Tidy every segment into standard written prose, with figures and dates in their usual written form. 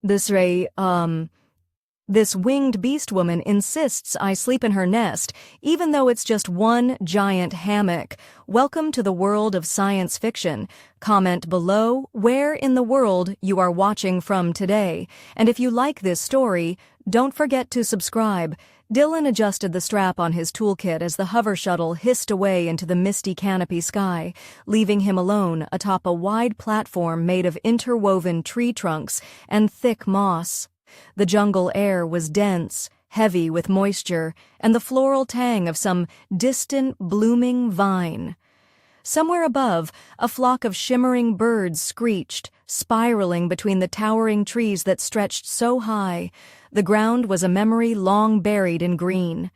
This ray, This winged beast woman insists I sleep in her nest, even though it's just one giant hammock. Welcome to the world of science fiction. Comment below where in the world you are watching from today. And if you like this story, don't forget to subscribe. Dylan adjusted the strap on his toolkit as the hover shuttle hissed away into the misty canopy sky, leaving him alone atop a wide platform made of interwoven tree trunks and thick moss. The jungle air was dense, heavy with moisture, and the floral tang of some distant, blooming vine. Somewhere above, a flock of shimmering birds screeched, spiraling between the towering trees that stretched so high. The ground was a memory long buried in green.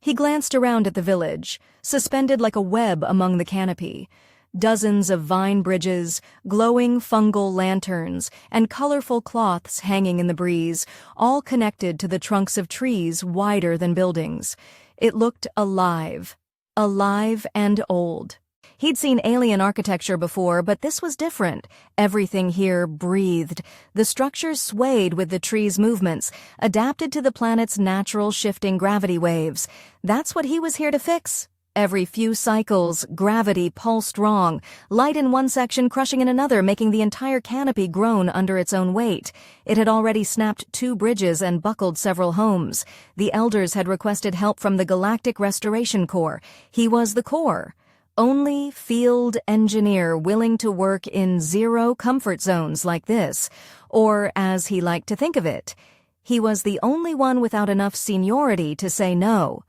He glanced around at the village, suspended like a web among the canopy. Dozens of vine bridges, glowing fungal lanterns, and colorful cloths hanging in the breeze, all connected to the trunks of trees wider than buildings. It looked alive and old. He'd seen alien architecture before, but this was different. Everything here breathed. The structures swayed with the trees' movements, adapted to the planet's natural shifting gravity waves. That's what he was here to fix. Every few cycles, gravity pulsed wrong, light in one section crushing in another, making the entire canopy groan under its own weight. It had already snapped 2 bridges and buckled several homes. The elders had requested help from the Galactic Restoration Corps. He was the Corps. Only field engineer willing to work in zero comfort zones like this, or as he liked to think of it. He was the only one without enough seniority to say no.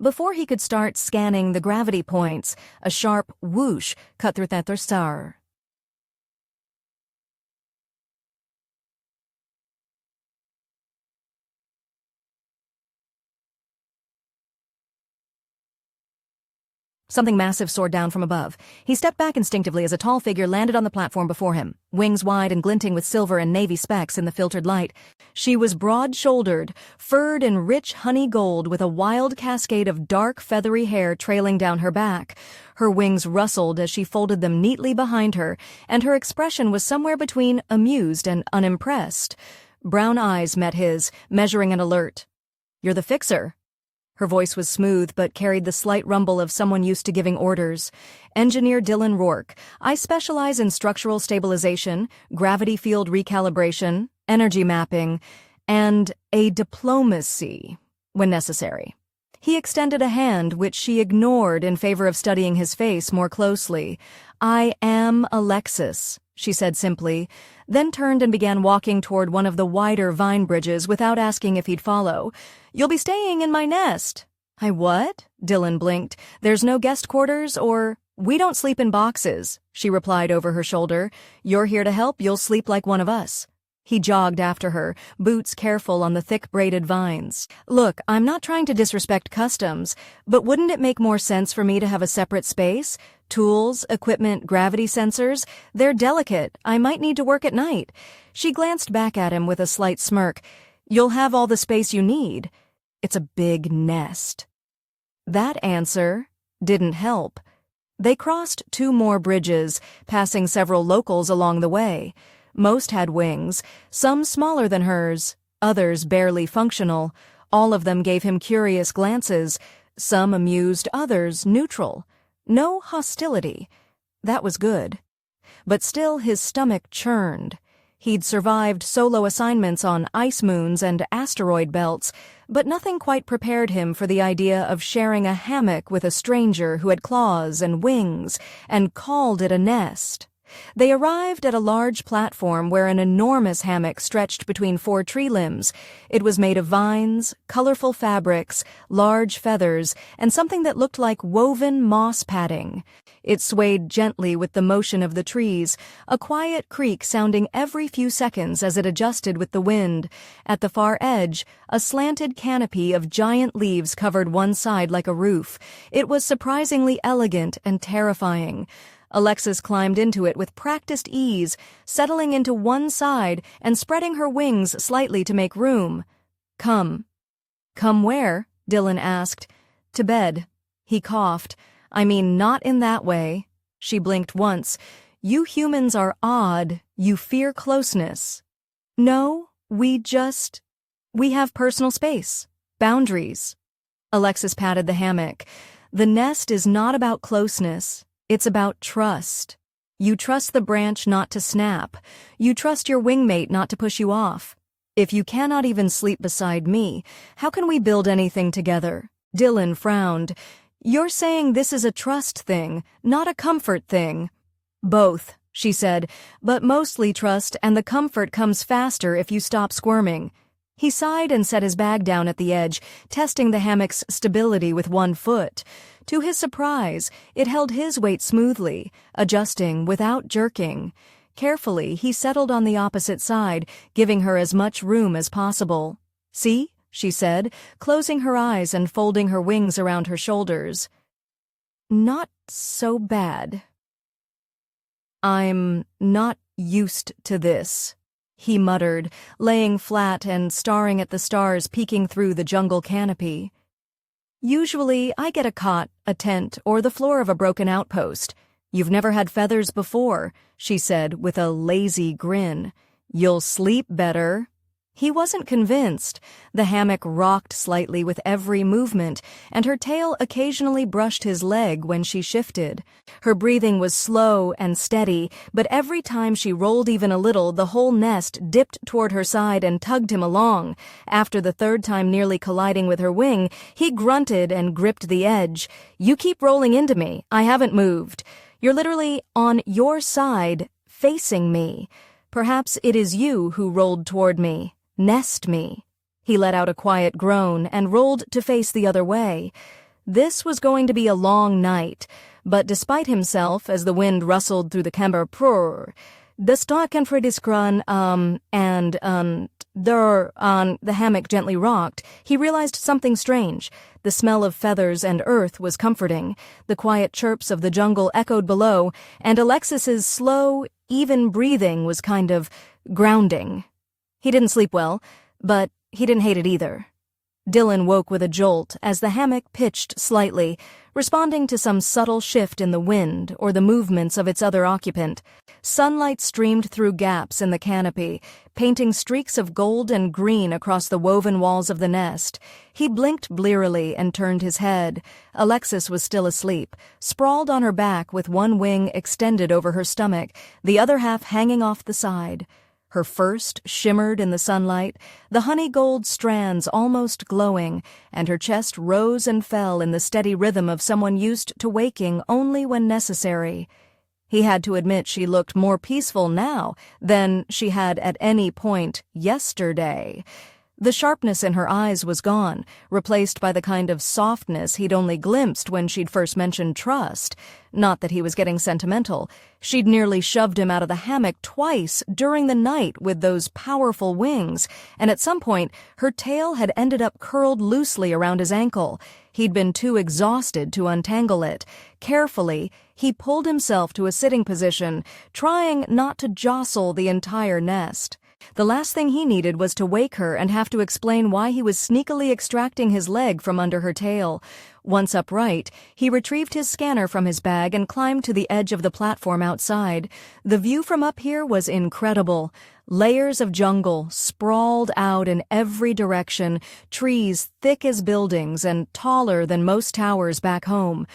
Before he could start scanning the gravity points, a sharp whoosh cut through their star. Something massive soared down from above. He stepped back instinctively as a tall figure landed on the platform before him, wings wide and glinting with silver and navy specks in the filtered light. She was broad-shouldered, furred in rich honey gold with a wild cascade of dark feathery hair trailing down her back. Her wings rustled as she folded them neatly behind her, and her expression was somewhere between amused and unimpressed. Brown eyes met his, measuring an alert. "You're the fixer." Her voice was smooth but carried the slight rumble of someone used to giving orders. "Engineer Dylan Rourke. I specialize in structural stabilization, gravity field recalibration, energy mapping, and a diplomacy when necessary." He extended a hand, which she ignored in favor of studying his face more closely. "I am Alexis," she said simply, then turned and began walking toward one of the wider vine bridges without asking if he'd follow. "You'll be staying in my nest." "I what?" Dylan blinked. "There's no guest quarters or—" "We don't sleep in boxes," she replied over her shoulder. "You're here to help, you'll sleep like one of us." He jogged after her, boots careful on the thick braided vines. "Look, I'm not trying to disrespect customs, but wouldn't it make more sense for me to have a separate space? Tools, equipment, gravity sensors, they're delicate. I might need to work at night." She glanced back at him with a slight smirk. "You'll have all the space you need. It's a big nest." That answer didn't help. They crossed 2 more bridges, passing several locals along the way. Most had wings, some smaller than hers, others barely functional. All of them gave him curious glances, some amused, others neutral. No hostility. That was good. But still his stomach churned. He'd survived solo assignments on ice moons and asteroid belts, but nothing quite prepared him for the idea of sharing a hammock with a stranger who had claws and wings and called it a nest. They arrived at a large platform where an enormous hammock stretched between 4 tree limbs. It was made of vines, colorful fabrics, large feathers, and something that looked like woven moss padding. It swayed gently with the motion of the trees, a quiet creak sounding every few seconds as it adjusted with the wind. At the far edge, a slanted canopy of giant leaves covered one side like a roof. It was surprisingly elegant and terrifying. Alexis climbed into it with practiced ease, settling into one side and spreading her wings slightly to make room. "Come." "Come where?" Dylan asked. "To bed." He coughed. "I mean, not in that way." She blinked once. "You humans are odd. You fear closeness." No, we have personal space. Boundaries. Alexis patted the hammock. The nest is not about closeness. It's about trust. You trust the branch not to snap. You trust your wingmate not to push you off. If you cannot even sleep beside me, how can we build anything together? Dylan frowned. You're saying this is a trust thing, not a comfort thing. Both, she said, but mostly trust, and the comfort comes faster if you stop squirming. He sighed and set his bag down at the edge, testing the hammock's stability with one foot. To his surprise, it held his weight smoothly, adjusting without jerking. Carefully, he settled on the opposite side, giving her as much room as possible. See? She said, closing her eyes and folding her wings around her shoulders. Not so bad. I'm not used to this, he muttered, laying flat and staring at the stars peeking through the jungle canopy. Usually, I get a cot, a tent, or the floor of a broken outpost. You've never had feathers before, she said with a lazy grin. You'll sleep better. He wasn't convinced. The hammock rocked slightly with every movement, and her tail occasionally brushed his leg when she shifted. Her breathing was slow and steady, but every time she rolled even a little, the whole nest dipped toward her side and tugged him along. After the third time nearly colliding with her wing, he grunted and gripped the edge. You keep rolling into me. I haven't moved. You're literally on your side, facing me. Perhaps it is you who rolled toward me. Nest me. He let out a quiet groan and rolled to face the other way. This was going to be a long night, but despite himself, as the wind rustled through the camber prr, the staken for this grun, the hammock gently rocked, he realized something strange. The smell of feathers and earth was comforting. The quiet chirps of the jungle echoed below, and Alexis's slow, even breathing was kind of grounding. He didn't sleep well, but he didn't hate it either. Dylan woke with a jolt as the hammock pitched slightly, responding to some subtle shift in the wind or the movements of its other occupant. Sunlight streamed through gaps in the canopy, painting streaks of gold and green across the woven walls of the nest. He blinked blearily and turned his head. Alexis was still asleep, sprawled on her back with one wing extended over her stomach, the other half hanging off the side. Her first shimmered in the sunlight, the honey gold strands almost glowing, and her chest rose and fell in the steady rhythm of someone used to waking only when necessary. He had to admit she looked more peaceful now than she had at any point yesterday. The sharpness in her eyes was gone, replaced by the kind of softness he'd only glimpsed when she'd first mentioned trust. Not that he was getting sentimental. She'd nearly shoved him out of the hammock twice during the night with those powerful wings, and at some point her tail had ended up curled loosely around his ankle. He'd been too exhausted to untangle it. Carefully, he pulled himself to a sitting position, trying not to jostle the entire nest. The last thing he needed was to wake her and have to explain why he was sneakily extracting his leg from under her tail. Once upright, he retrieved his scanner from his bag and climbed to the edge of the platform outside. The view from up here was incredible. Layers of jungle sprawled out in every direction, trees thick as buildings and taller than most towers back home.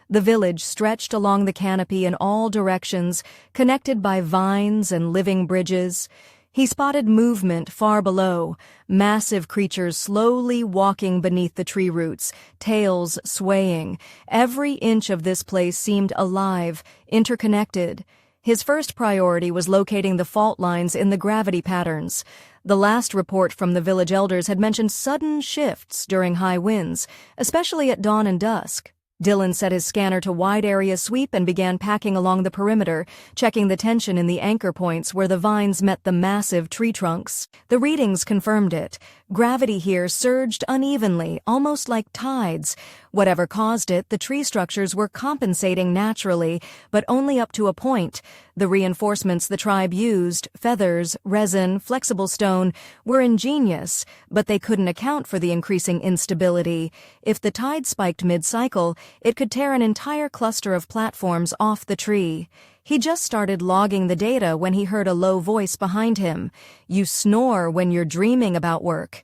The village stretched along the canopy in all directions, connected by vines and living bridges. He spotted movement far below, massive creatures slowly walking beneath the tree roots, tails swaying. Every inch of this place seemed alive, interconnected. His first priority was locating the fault lines in the gravity patterns. The last report from the village elders had mentioned sudden shifts during high winds, especially at dawn and dusk. Dylan set his scanner to wide area sweep and began packing along the perimeter, checking the tension in the anchor points where the vines met the massive tree trunks. The readings confirmed it. Gravity here surged unevenly, almost like tides. Whatever caused it, the tree structures were compensating naturally, but only up to a point. The reinforcements the tribe used, feathers, resin, flexible stone, were ingenious, but they couldn't account for the increasing instability. If the tide spiked mid-cycle, it could tear an entire cluster of platforms off the tree. He just started logging the data when he heard a low voice behind him. "You snore when you're dreaming about work."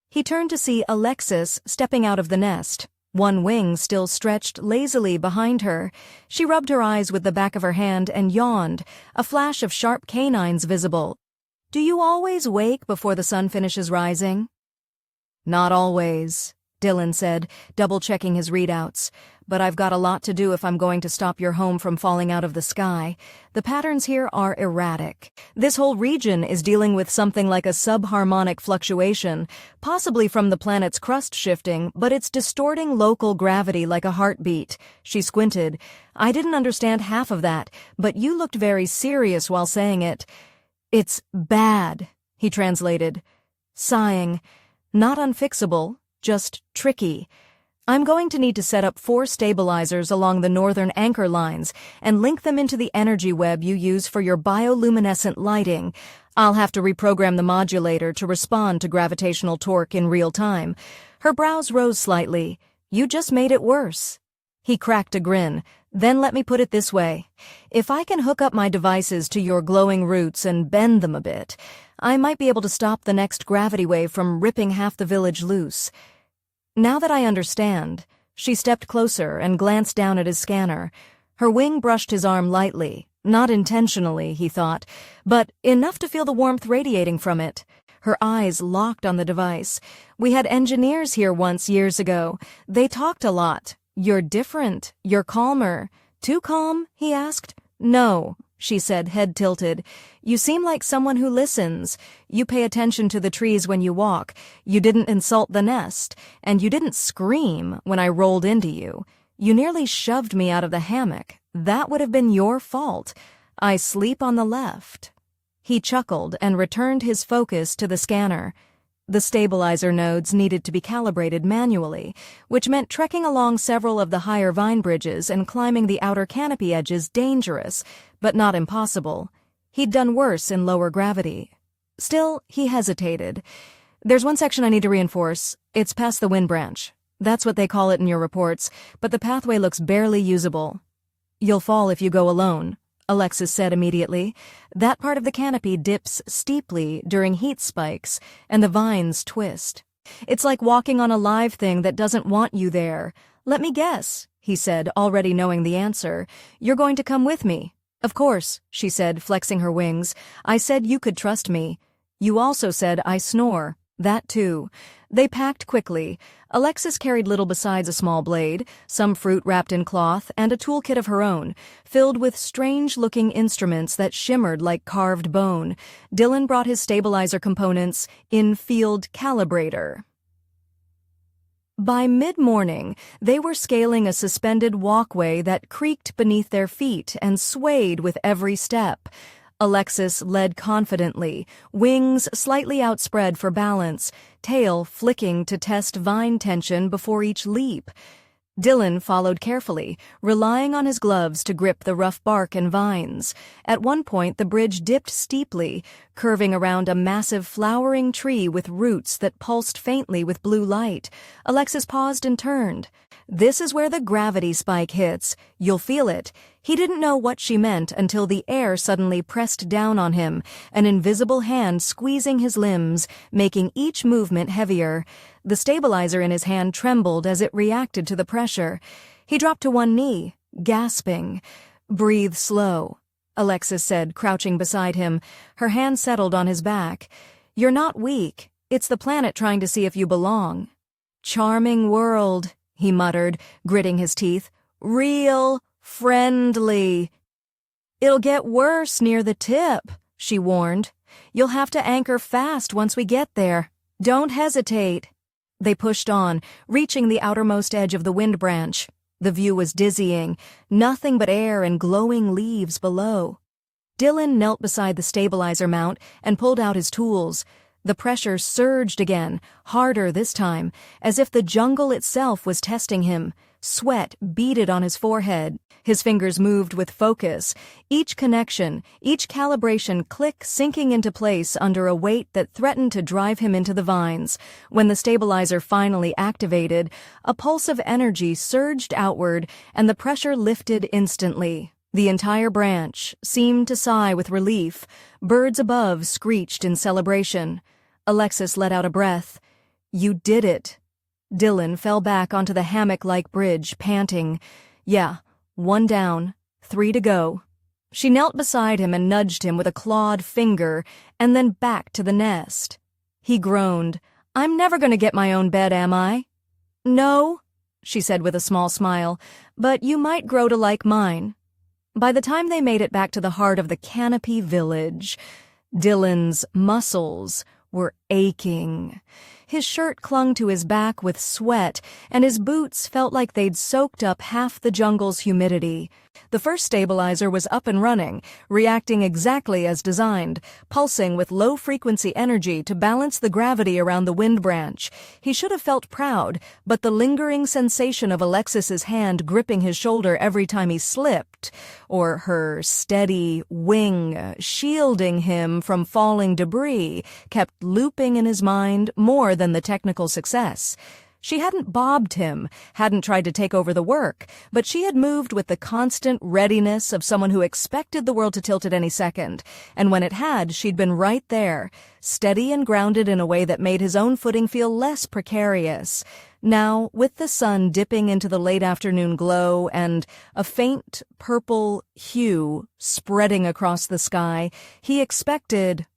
He turned to see Alexis stepping out of the nest. One wing still stretched lazily behind her. She rubbed her eyes with the back of her hand and yawned, a flash of sharp canines visible. "Do you always wake before the sun finishes rising?" "Not always," Dylan said, double-checking his readouts. "But I've got a lot to do if I'm going to stop your home from falling out of the sky. The patterns here are erratic. This whole region is dealing with something like a subharmonic fluctuation, possibly from the planet's crust shifting, but it's distorting local gravity like a heartbeat." She squinted. "I didn't understand half of that, but you looked very serious while saying it." "It's bad," he translated, sighing. "Not unfixable, just tricky. I'm going to need to set up 4 stabilizers along the northern anchor lines and link them into the energy web you use for your bioluminescent lighting. I'll have to reprogram the modulator to respond to gravitational torque in real time." Her brows rose slightly. "You just made it worse." He cracked a grin. "Then let me put it this way. If I can hook up my devices to your glowing roots and bend them a bit, I might be able to stop the next gravity wave from ripping half the village loose." "Now that I understand," she stepped closer and glanced down at his scanner. Her wing brushed his arm lightly, not intentionally, he thought, but enough to feel the warmth radiating from it. Her eyes locked on the device. "We had engineers here once years ago. They talked a lot. You're different. You're calmer." "Too calm?" he asked. "No," she said, head tilted. "You seem like someone who listens. You pay attention to the trees when you walk. You didn't insult the nest. And you didn't scream when I rolled into you. You nearly shoved me out of the hammock. That would have been your fault. I sleep on the left." He chuckled and returned his focus to the scanner. The stabilizer nodes needed to be calibrated manually, which meant trekking along several of the higher vine bridges and climbing the outer canopy edges dangerous, but not impossible. He'd done worse in lower gravity. Still, he hesitated. "There's one section I need to reinforce. It's past the wind branch. That's what they call it in your reports, but the pathway looks barely usable." "You'll fall if you go alone," Alexis said immediately. "That part of the canopy dips steeply during heat spikes, and the vines twist. It's like walking on a live thing that doesn't want you there. Let me guess," he said, already knowing the answer. "You're going to come with me." "Of course," she said, flexing her wings. "I said you could trust me. You also said I snore. That too." They packed quickly. Alexis carried little besides a small blade, some fruit wrapped in cloth, and a toolkit of her own, filled with strange-looking instruments that shimmered like carved bone. Dylan brought his stabilizer components in field calibrator. By mid-morning, they were scaling a suspended walkway that creaked beneath their feet and swayed with every step. Alexis led confidently, wings slightly outspread for balance, tail flicking to test vine tension before each leap. Dylan followed carefully, relying on his gloves to grip the rough bark and vines. At one point, the bridge dipped steeply, curving around a massive flowering tree with roots that pulsed faintly with blue light. Alexis paused and turned. "This is where the gravity spike hits. You'll feel it." He didn't know what she meant until the air suddenly pressed down on him, an invisible hand squeezing his limbs, making each movement heavier. The stabilizer in his hand trembled as it reacted to the pressure. He dropped to one knee, gasping. "Breathe slow," Alexis said, crouching beside him. Her hand settled on his back. "You're not weak. It's the planet trying to see if you belong." "Charming world," he muttered, gritting his teeth. "Real friendly." "It'll get worse near the tip," she warned. "You'll have to anchor fast once we get there. Don't hesitate." They pushed on, reaching the outermost edge of the wind branch. The view was dizzying, nothing but air and glowing leaves below. Dylan knelt beside the stabilizer mount and pulled out his tools. The pressure surged again, harder this time, as if the jungle itself was testing him. Sweat beaded on his forehead. His fingers moved with focus, each connection, each calibration click sinking into place under a weight that threatened to drive him into the vines. When the stabilizer finally activated, a pulse of energy surged outward and the pressure lifted instantly. The entire branch seemed to sigh with relief. Birds above screeched in celebration. Alexis let out a breath. "You did it." Dylan fell back onto the hammock-like bridge, panting. "Yeah, 1 down, 3 to go." She knelt beside him and nudged him with a clawed finger, and then back to the nest. He groaned. "I'm never going to get my own bed, am I?" "No," she said with a small smile, "but you might grow to like mine." By the time they made it back to the heart of the Canopy village, Dylan's muscles were aching. His shirt clung to his back with sweat, and his boots felt like they'd soaked up half the jungle's humidity. The first stabilizer was up and running, reacting exactly as designed, pulsing with low-frequency energy to balance the gravity around the wind branch. He should have felt proud, but the lingering sensation of Alexis's hand gripping his shoulder every time he slipped, or her steady wing shielding him from falling debris, kept looping in his mind more than the technical success. She hadn't bobbed him, hadn't tried to take over the work, but she had moved with the constant readiness of someone who expected the world to tilt at any second, and when it had, she'd been right there, steady and grounded in a way that made his own footing feel less precarious. Now, with the sun dipping into the late afternoon glow and a faint purple hue spreading across the sky, he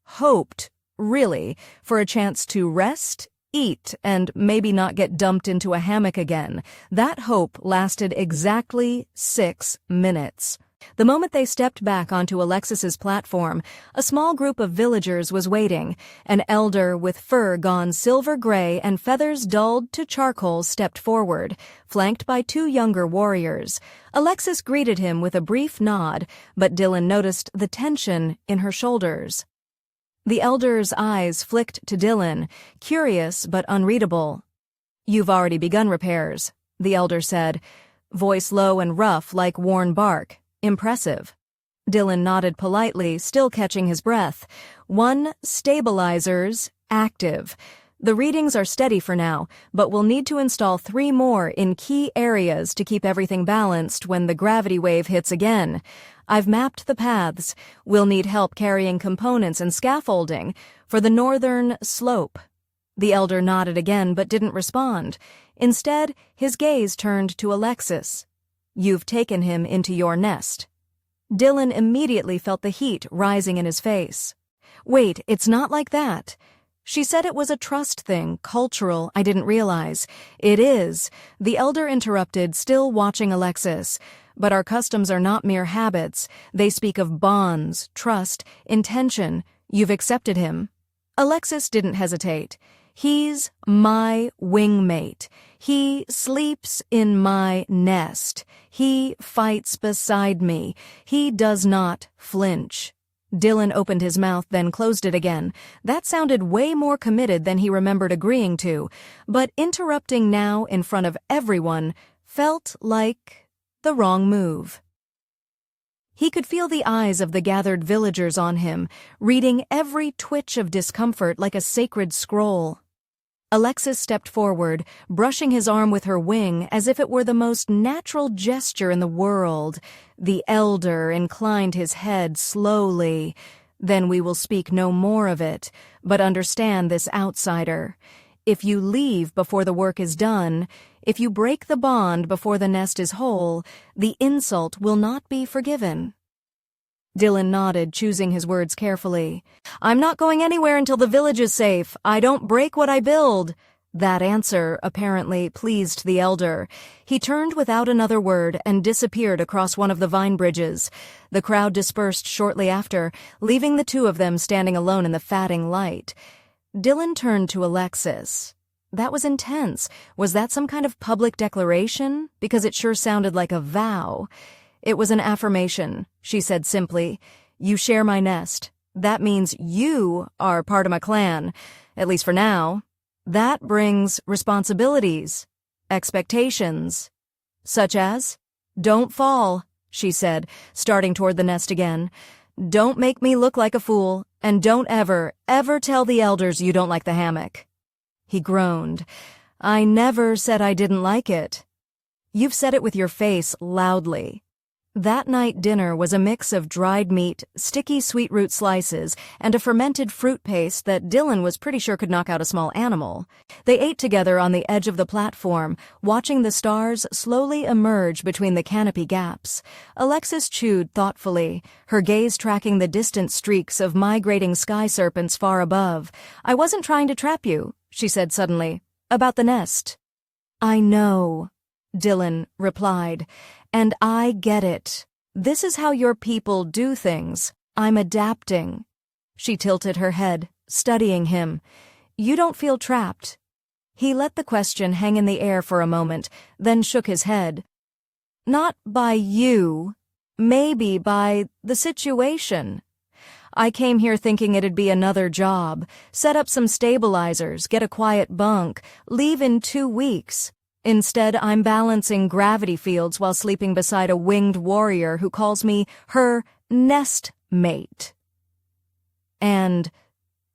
hoped, really, for a chance to rest, eat, and maybe not get dumped into a hammock again. That hope lasted exactly 6 minutes. The moment they stepped back onto Alexis's platform, a small group of villagers was waiting. An elder with fur gone silver-gray and feathers dulled to charcoal stepped forward, flanked by 2 younger warriors. Alexis greeted him with a brief nod, but Dylan noticed the tension in her shoulders. The elder's eyes flicked to Dylan, curious but unreadable. "You've already begun repairs," the elder said, voice low and rough like worn bark. "Impressive." Dylan nodded politely, still catching his breath. "1 stabilizer's active. The readings are steady for now, but we'll need to install 3 more in key areas to keep everything balanced when the gravity wave hits again. I've mapped the paths. We'll need help carrying components and scaffolding for the northern slope." The elder nodded again but didn't respond. Instead, his gaze turned to Alexis. "You've taken him into your nest." Dylan immediately felt the heat rising in his face. "Wait, it's not like that." She said it was a trust thing, cultural, I didn't realize. "It is," the elder interrupted, still watching Alexis. "But our customs are not mere habits. They speak of bonds, trust, intention. You've accepted him." Alexis didn't hesitate. "He's my wingmate. He sleeps in my nest. He fights beside me. He does not flinch." Dylan opened his mouth, then closed it again. That sounded way more committed than he remembered agreeing to, but interrupting now in front of everyone felt like the wrong move. He could feel the eyes of the gathered villagers on him, reading every twitch of discomfort like a sacred scroll. Alexis stepped forward, brushing his arm with her wing as if it were the most natural gesture in the world. The elder inclined his head slowly. "Then we will speak no more of it, but understand this outsider. If you leave before the work is done, if you break the bond before the nest is whole, the insult will not be forgiven." Dylan nodded, choosing his words carefully. "I'm not going anywhere until the village is safe. I don't break what I build." That answer apparently pleased the elder. He turned without another word and disappeared across one of the vine bridges. The crowd dispersed shortly after, leaving the 2 of them standing alone in the fatting light. Dylan turned to Alexis. That was intense. Was that some kind of public declaration? Because it sure sounded like a vow. "It was an affirmation," she said simply. "You share my nest. That means you are part of my clan, at least for now. That brings responsibilities, expectations. Such as? Don't fall, she said, starting toward the nest again. Don't make me look like a fool, and don't ever, ever tell the elders you don't like the hammock. He groaned. I never said I didn't like it. You've said it with your face loudly. That night dinner was a mix of dried meat, sticky sweet root slices, and a fermented fruit paste that Dylan was pretty sure could knock out a small animal. They ate together on the edge of the platform, watching the stars slowly emerge between the canopy gaps. Alexis chewed thoughtfully, her gaze tracking the distant streaks of migrating sky serpents far above. I wasn't trying to trap you, she said suddenly. About the nest. I know, Dylan replied. And I get it. This is how your people do things. I'm adapting. She tilted her head, studying him. You don't feel trapped. He let the question hang in the air for a moment, then shook his head. Not by you. Maybe by the situation. I came here thinking it'd be another job. Set up some stabilizers, get a quiet bunk, leave in 2 weeks. Instead, I'm balancing gravity fields while sleeping beside a winged warrior who calls me her nest mate. And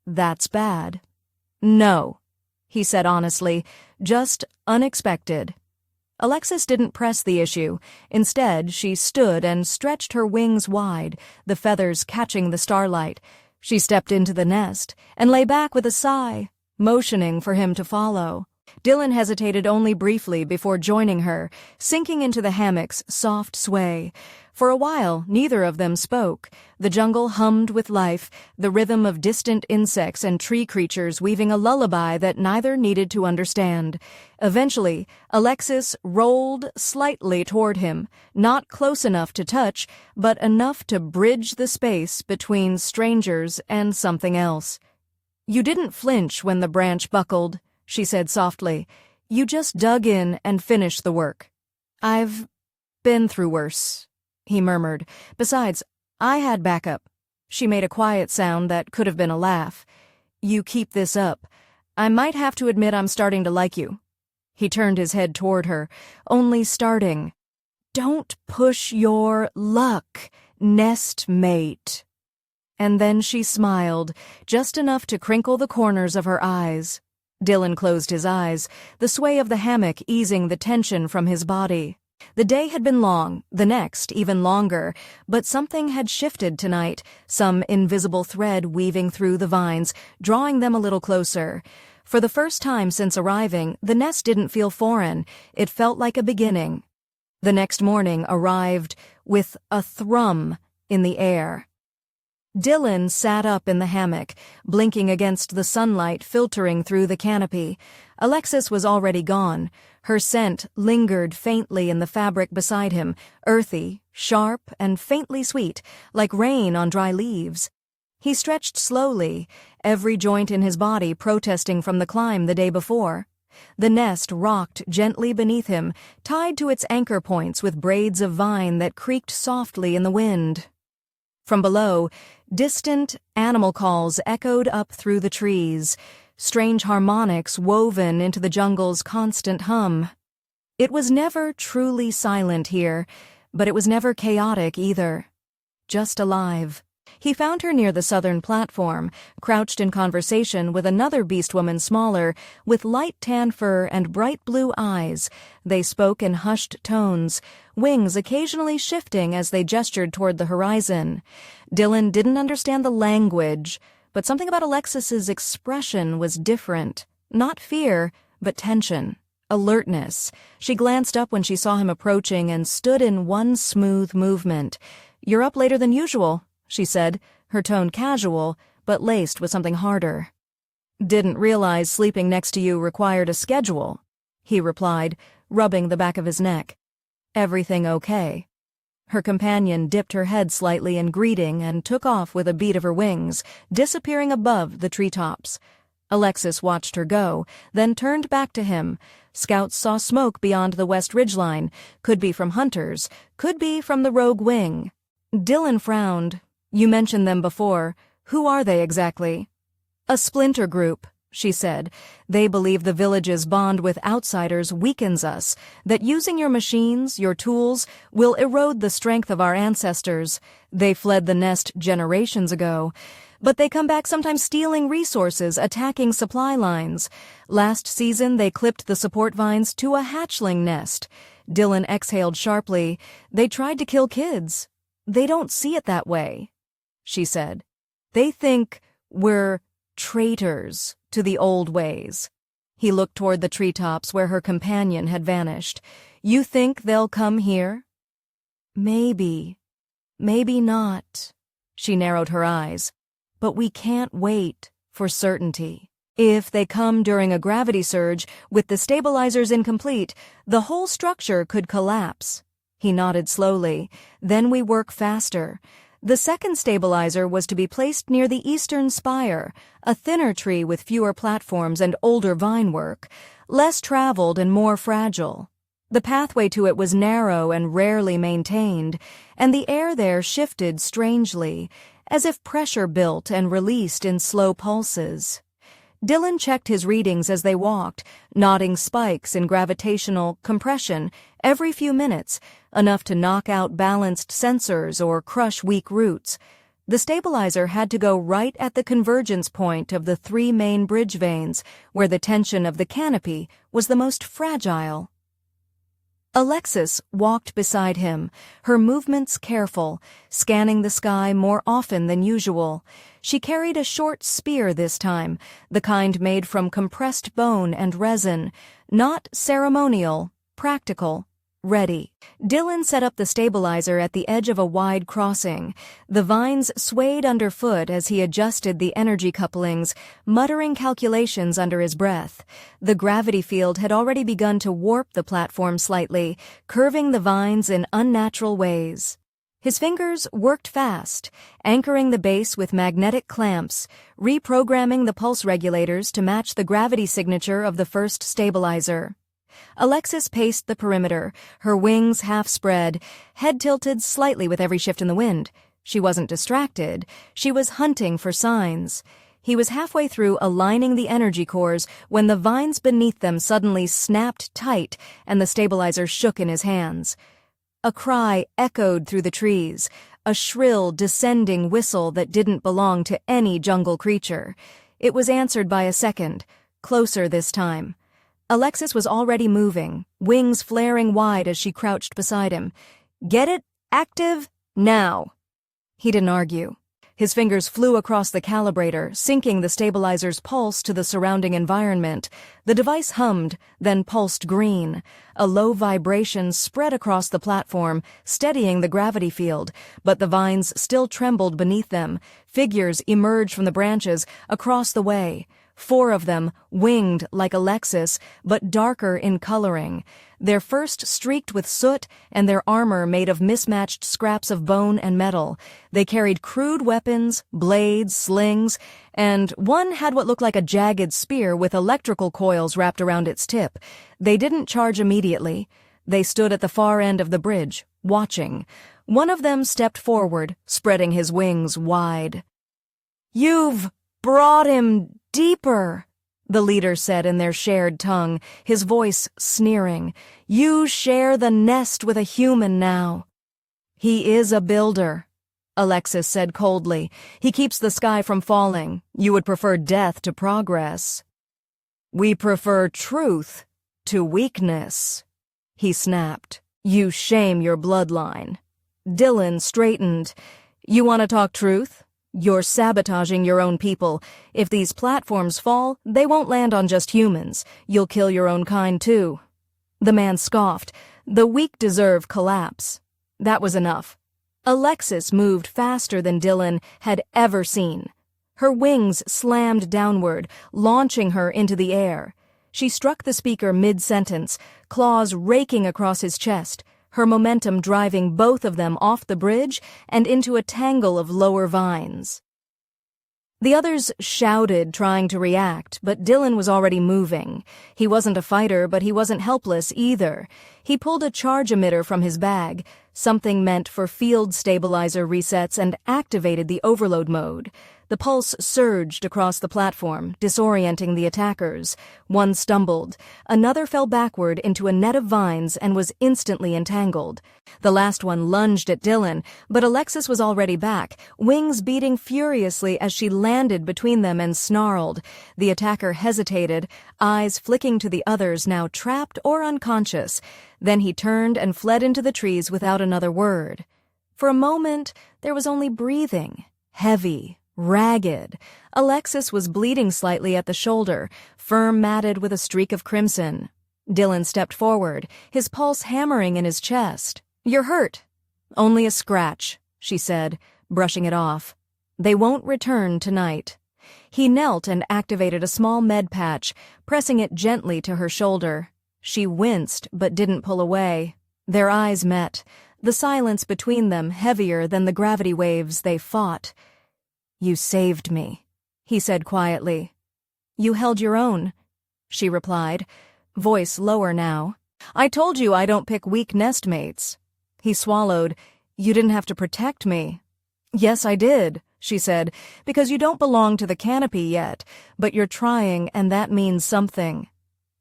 that's bad. No, he said honestly, just unexpected. Alexis didn't press the issue. Instead, she stood and stretched her wings wide, the feathers catching the starlight. She stepped into the nest and lay back with a sigh, motioning for him to follow. Dylan hesitated only briefly before joining her, sinking into the hammock's soft sway. For a while, neither of them spoke. The jungle hummed with life, the rhythm of distant insects and tree creatures weaving a lullaby that neither needed to understand. Eventually, Alexis rolled slightly toward him, not close enough to touch, but enough to bridge the space between strangers and something else. You didn't flinch when the branch buckled, she said softly. You just dug in and finished the work. I've been through worse, he murmured. Besides, I had backup. She made a quiet sound that could have been a laugh. You keep this up. I might have to admit I'm starting to like you. He turned his head toward her. Only starting. Don't push your luck, nest mate. And then she smiled, just enough to crinkle the corners of her eyes. Dylan closed his eyes, the sway of the hammock easing the tension from his body. The day had been long, the next even longer, but something had shifted tonight, some invisible thread weaving through the vines, drawing them a little closer. For the first time since arriving, the nest didn't feel foreign. It felt like a beginning. The next morning arrived with a thrum in the air. Dylan sat up in the hammock, blinking against the sunlight filtering through the canopy. Alexis was already gone. Her scent lingered faintly in the fabric beside him, earthy, sharp, and faintly sweet, like rain on dry leaves. He stretched slowly, every joint in his body protesting from the climb the day before. The nest rocked gently beneath him, tied to its anchor points with braids of vine that creaked softly in the wind. From below, distant animal calls echoed up through the trees, strange harmonics woven into the jungle's constant hum. It was never truly silent here, but it was never chaotic either. Just alive. He found her near the southern platform, crouched in conversation with another beast woman smaller, with light tan fur and bright blue eyes. They spoke in hushed tones, wings occasionally shifting as they gestured toward the horizon. Dylan didn't understand the language, but something about Alexis's expression was different. Not fear, but tension, alertness. She glanced up when she saw him approaching and stood in one smooth movement. "You're up later than usual," she said, her tone casual, but laced with something harder. "Didn't realize sleeping next to you required a schedule," he replied, rubbing the back of his neck. "Everything okay?" Her companion dipped her head slightly in greeting and took off with a beat of her wings, disappearing above the treetops. Alexis watched her go, then turned back to him. Scouts saw smoke beyond the west ridgeline. Could be from hunters, could be from the rogue wing. Dylan frowned. "You mentioned them before. Who are they exactly? A splinter group, she said. They believe the village's bond with outsiders weakens us, that using your machines, your tools, will erode the strength of our ancestors. They fled the nest generations ago. But they come back sometimes stealing resources, attacking supply lines. Last season, they clipped the support vines to a hatchling nest. Dylan exhaled sharply. They tried to kill kids. They don't see it that way, she said. They think we're traitors to the old ways. He looked toward the treetops where her companion had vanished. You think they'll come here? Maybe. Maybe not. She narrowed her eyes. But we can't wait for certainty. If they come during a gravity surge, with the stabilizers incomplete, the whole structure could collapse. He nodded slowly. Then we work faster. The second stabilizer was to be placed near the eastern spire, a thinner tree with fewer platforms and older vine work, less traveled and more fragile. The pathway to it was narrow and rarely maintained, and the air there shifted strangely, as if pressure built and released in slow pulses. Dylan checked his readings as they walked, nodding spikes in gravitational compression every few minutes, enough to knock out balanced sensors or crush weak roots. The stabilizer had to go right at the convergence point of the three main bridge vanes, where the tension of the canopy was the most fragile. Alexis walked beside him, her movements careful, scanning the sky more often than usual. She carried a short spear this time, the kind made from compressed bone and resin, not ceremonial, practical, ready. Dylan set up the stabilizer at the edge of a wide crossing. The vines swayed underfoot as he adjusted the energy couplings, muttering calculations under his breath. The gravity field had already begun to warp the platform slightly, curving the vines in unnatural ways. His fingers worked fast, anchoring the base with magnetic clamps, reprogramming the pulse regulators to match the gravity signature of the first stabilizer. Alexis paced the perimeter, her wings half spread, head tilted slightly with every shift in the wind. She wasn't distracted. She was hunting for signs. He was halfway through aligning the energy cores when the vines beneath them suddenly snapped tight and the stabilizer shook in his hands. A cry echoed through the trees, a shrill, descending whistle that didn't belong to any jungle creature. It was answered by a second, closer this time. Alexis was already moving, wings flaring wide as she crouched beside him. Get it? Active? Now. He didn't argue. His fingers flew across the calibrator, syncing the stabilizer's pulse to the surrounding environment. The device hummed, then pulsed green. A low vibration spread across the platform, steadying the gravity field, but the vines still trembled beneath them. Figures emerged from the branches across the way. 4 of them, winged like Alexis, but darker in coloring. Their first streaked with soot and their armor made of mismatched scraps of bone and metal. They carried crude weapons, blades, slings, and one had what looked like a jagged spear with electrical coils wrapped around its tip. They didn't charge immediately. They stood at the far end of the bridge, watching. One of them stepped forward, spreading his wings wide. "You've brought him deeper," the leader said in their shared tongue, his voice sneering. "You share the nest with a human now." "He is a builder," Alexis said coldly. "He keeps the sky from falling. You would prefer death to progress." "We prefer truth to weakness," he snapped. "You shame your bloodline." Dylan straightened. "You want to talk truth? You're sabotaging your own people. If these platforms fall, they won't land on just humans. You'll kill your own kind, too." The man scoffed. The weak deserve collapse. That was enough. Alexis moved faster than Dylan had ever seen. Her wings slammed downward, launching her into the air. She struck the speaker mid-sentence, claws raking across his chest, her momentum driving both of them off the bridge and into a tangle of lower vines. The others shouted, trying to react, but Dylan was already moving. He wasn't a fighter, but he wasn't helpless either. He pulled a charge emitter from his bag, something meant for field stabilizer resets, and activated the overload mode. The pulse surged across the platform, disorienting the attackers. One stumbled. Another fell backward into a net of vines and was instantly entangled. The last one lunged at Dylan, but Alexis was already back, wings beating furiously as she landed between them and snarled. The attacker hesitated, eyes flicking to the others now trapped or unconscious. Then he turned and fled into the trees without another word. For a moment, there was only breathing, heavy, ragged. Alexis was bleeding slightly at the shoulder, firm matted with a streak of crimson. Dylan stepped forward, his pulse hammering in his chest. "You're hurt." "Only a scratch," she said, brushing it off. "They won't return tonight." He knelt and activated a small med patch, pressing it gently to her shoulder. She winced but didn't pull away. Their eyes met, the silence between them heavier than the gravity waves they fought. "You saved me," he said quietly. "You held your own," she replied, voice lower now. "I told you I don't pick weak nestmates." He swallowed. "You didn't have to protect me." "Yes, I did," she said, "because you don't belong to the canopy yet, but you're trying and that means something."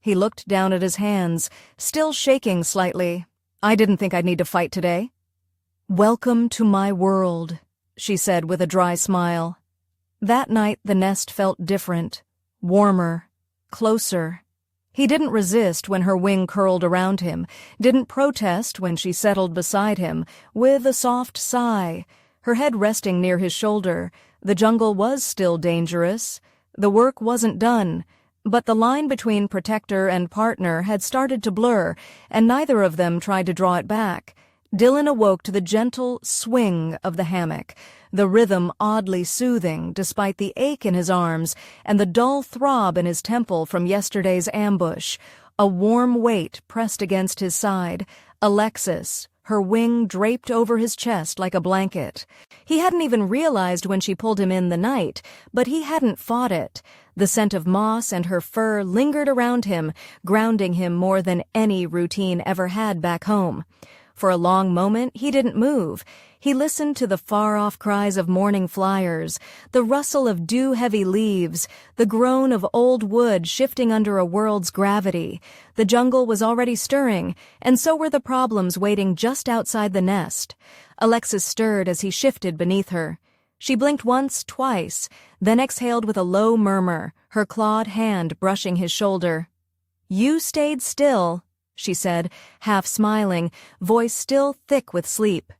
He looked down at his hands, still shaking slightly. "I didn't think I'd need to fight today." "Welcome to my world," she said with a dry smile. That night the nest felt different, warmer, closer. He didn't resist when her wing curled around him, didn't protest when she settled beside him, with a soft sigh, her head resting near his shoulder. The jungle was still dangerous. The work wasn't done. But the line between protector and partner had started to blur, and neither of them tried to draw it back. Dylan awoke to the gentle swing of the hammock, the rhythm oddly soothing despite the ache in his arms and the dull throb in his temple from yesterday's ambush. A warm weight pressed against his side. Alexis, her wing draped over his chest like a blanket. He hadn't even realized when she pulled him in the night, but he hadn't fought it. The scent of moss and her fur lingered around him, grounding him more than any routine ever had back home. For a long moment, he didn't move. He listened to the far-off cries of morning flyers, the rustle of dew-heavy leaves, the groan of old wood shifting under a world's gravity. The jungle was already stirring, and so were the problems waiting just outside the nest. Alexis stirred as he shifted beneath her. She blinked once, twice, then exhaled with a low murmur, her clawed hand brushing his shoulder. "You stayed still," she said, half smiling, voice still thick with sleep.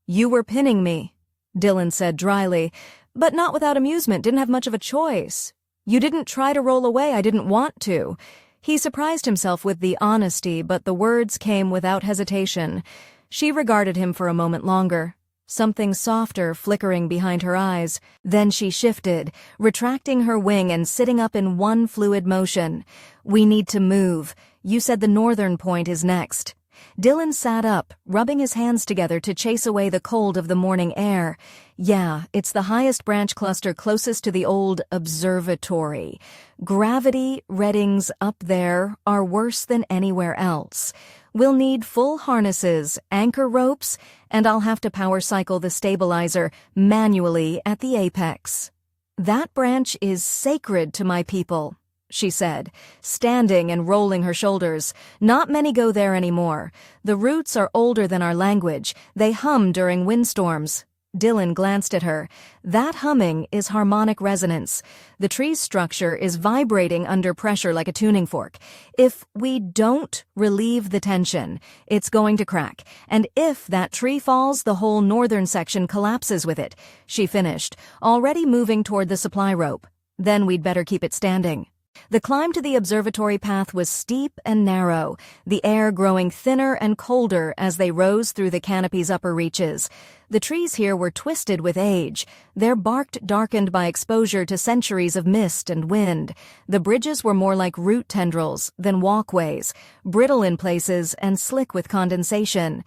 "You were pinning me," Dylan said dryly, but not without amusement, didn't have much of a choice. "You didn't try to roll away, I didn't want to." He surprised himself with the honesty, but the words came without hesitation. She regarded him for a moment longer, something softer flickering behind her eyes. Then she shifted, retracting her wing and sitting up in one fluid motion. "We need to move. You said the northern point is next." Dylan sat up, rubbing his hands together to chase away the cold of the morning air. "Yeah, it's the highest branch cluster closest to the old observatory. Gravity readings up there are worse than anywhere else. We'll need full harnesses, anchor ropes, and I'll have to power cycle the stabilizer manually at the apex." "That branch is sacred to my people," she said, standing and rolling her shoulders. "Not many go there anymore. The roots are older than our language. They hum during windstorms." Dylan glanced at her. "That humming is harmonic resonance. The tree's structure is vibrating under pressure like a tuning fork. If we don't relieve the tension, it's going to crack. And if that tree falls, the whole northern section collapses with it," she finished, already moving toward the supply rope. "Then we'd better keep it standing." The climb to the observatory path was steep and narrow, the air growing thinner and colder as they rose through the canopy's upper reaches. The trees here were twisted with age, their bark darkened by exposure to centuries of mist and wind. The bridges were more like root tendrils than walkways, brittle in places and slick with condensation.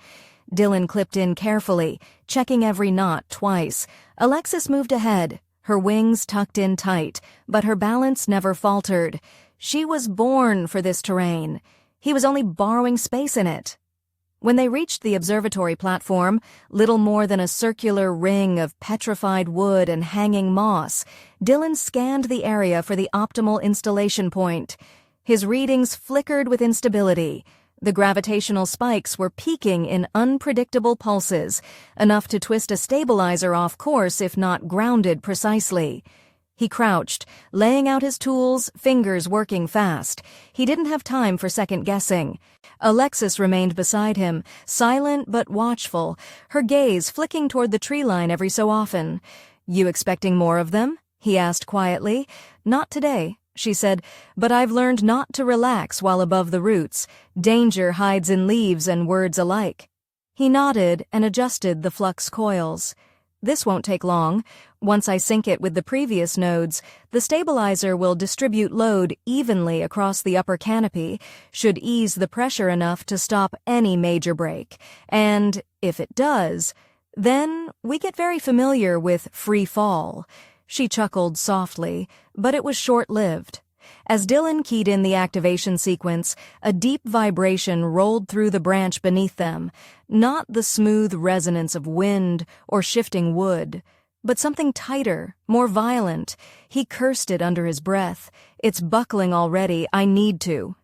Dylan clipped in carefully, checking every knot twice. Alexis moved ahead, her wings tucked in tight, but her balance never faltered. She was born for this terrain. He was only borrowing space in it. When they reached the observatory platform, little more than a circular ring of petrified wood and hanging moss, Dylan scanned the area for the optimal installation point. His readings flickered with instability. The gravitational spikes were peaking in unpredictable pulses, enough to twist a stabilizer off course if not grounded precisely. He crouched, laying out his tools, fingers working fast. He didn't have time for second-guessing. Alexis remained beside him, silent but watchful, her gaze flicking toward the tree line every so often. "You expecting more of them?" he asked quietly. "Not today," she said, "but I've learned not to relax while above the roots. Danger hides in leaves and words alike." He nodded and adjusted the flux coils. "This won't take long. Once I sync it with the previous nodes, the stabilizer will distribute load evenly across the upper canopy, should ease the pressure enough to stop any major break. And if it does, then we get very familiar with free fall." She chuckled softly, but it was short-lived. As Dylan keyed in the activation sequence, a deep vibration rolled through the branch beneath them, not the smooth resonance of wind or shifting wood, but something tighter, more violent. He cursed it under his breath. "It's buckling already, I need to."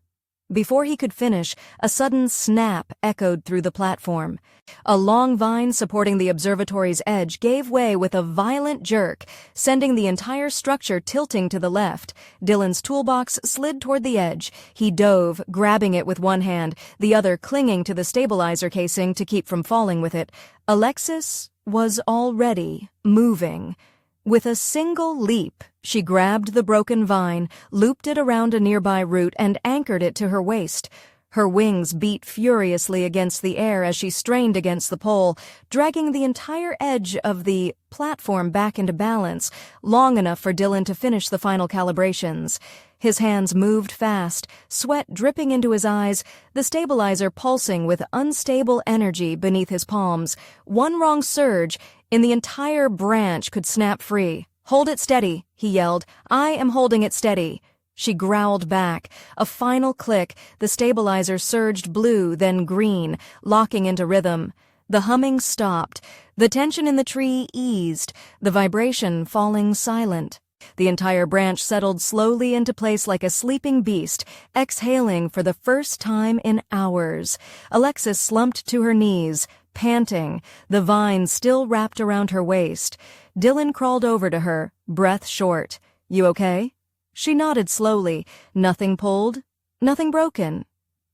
Before he could finish, a sudden snap echoed through the platform. A long vine supporting the observatory's edge gave way with a violent jerk, sending the entire structure tilting to the left. Dylan's toolbox slid toward the edge. He dove, grabbing it with one hand, the other clinging to the stabilizer casing to keep from falling with it. Alexis was already moving. With a single leap, she grabbed the broken vine, looped it around a nearby root, and anchored it to her waist. Her wings beat furiously against the air as she strained against the pole, dragging the entire edge of the platform back into balance, long enough for Dylan to finish the final calibrations. His hands moved fast, sweat dripping into his eyes, the stabilizer pulsing with unstable energy beneath his palms. One wrong surge, and the entire branch could snap free. "Hold it steady," he yelled. "I am holding it steady." She growled back. A final click, the stabilizer surged blue, then green, locking into rhythm. The humming stopped. The tension in the tree eased, the vibration falling silent. The entire branch settled slowly into place like a sleeping beast, exhaling for the first time in hours. Alexis slumped to her knees, panting, the vine still wrapped around her waist. Dylan crawled over to her, breath short. "You okay?" She nodded slowly. "Nothing pulled? Nothing broken?"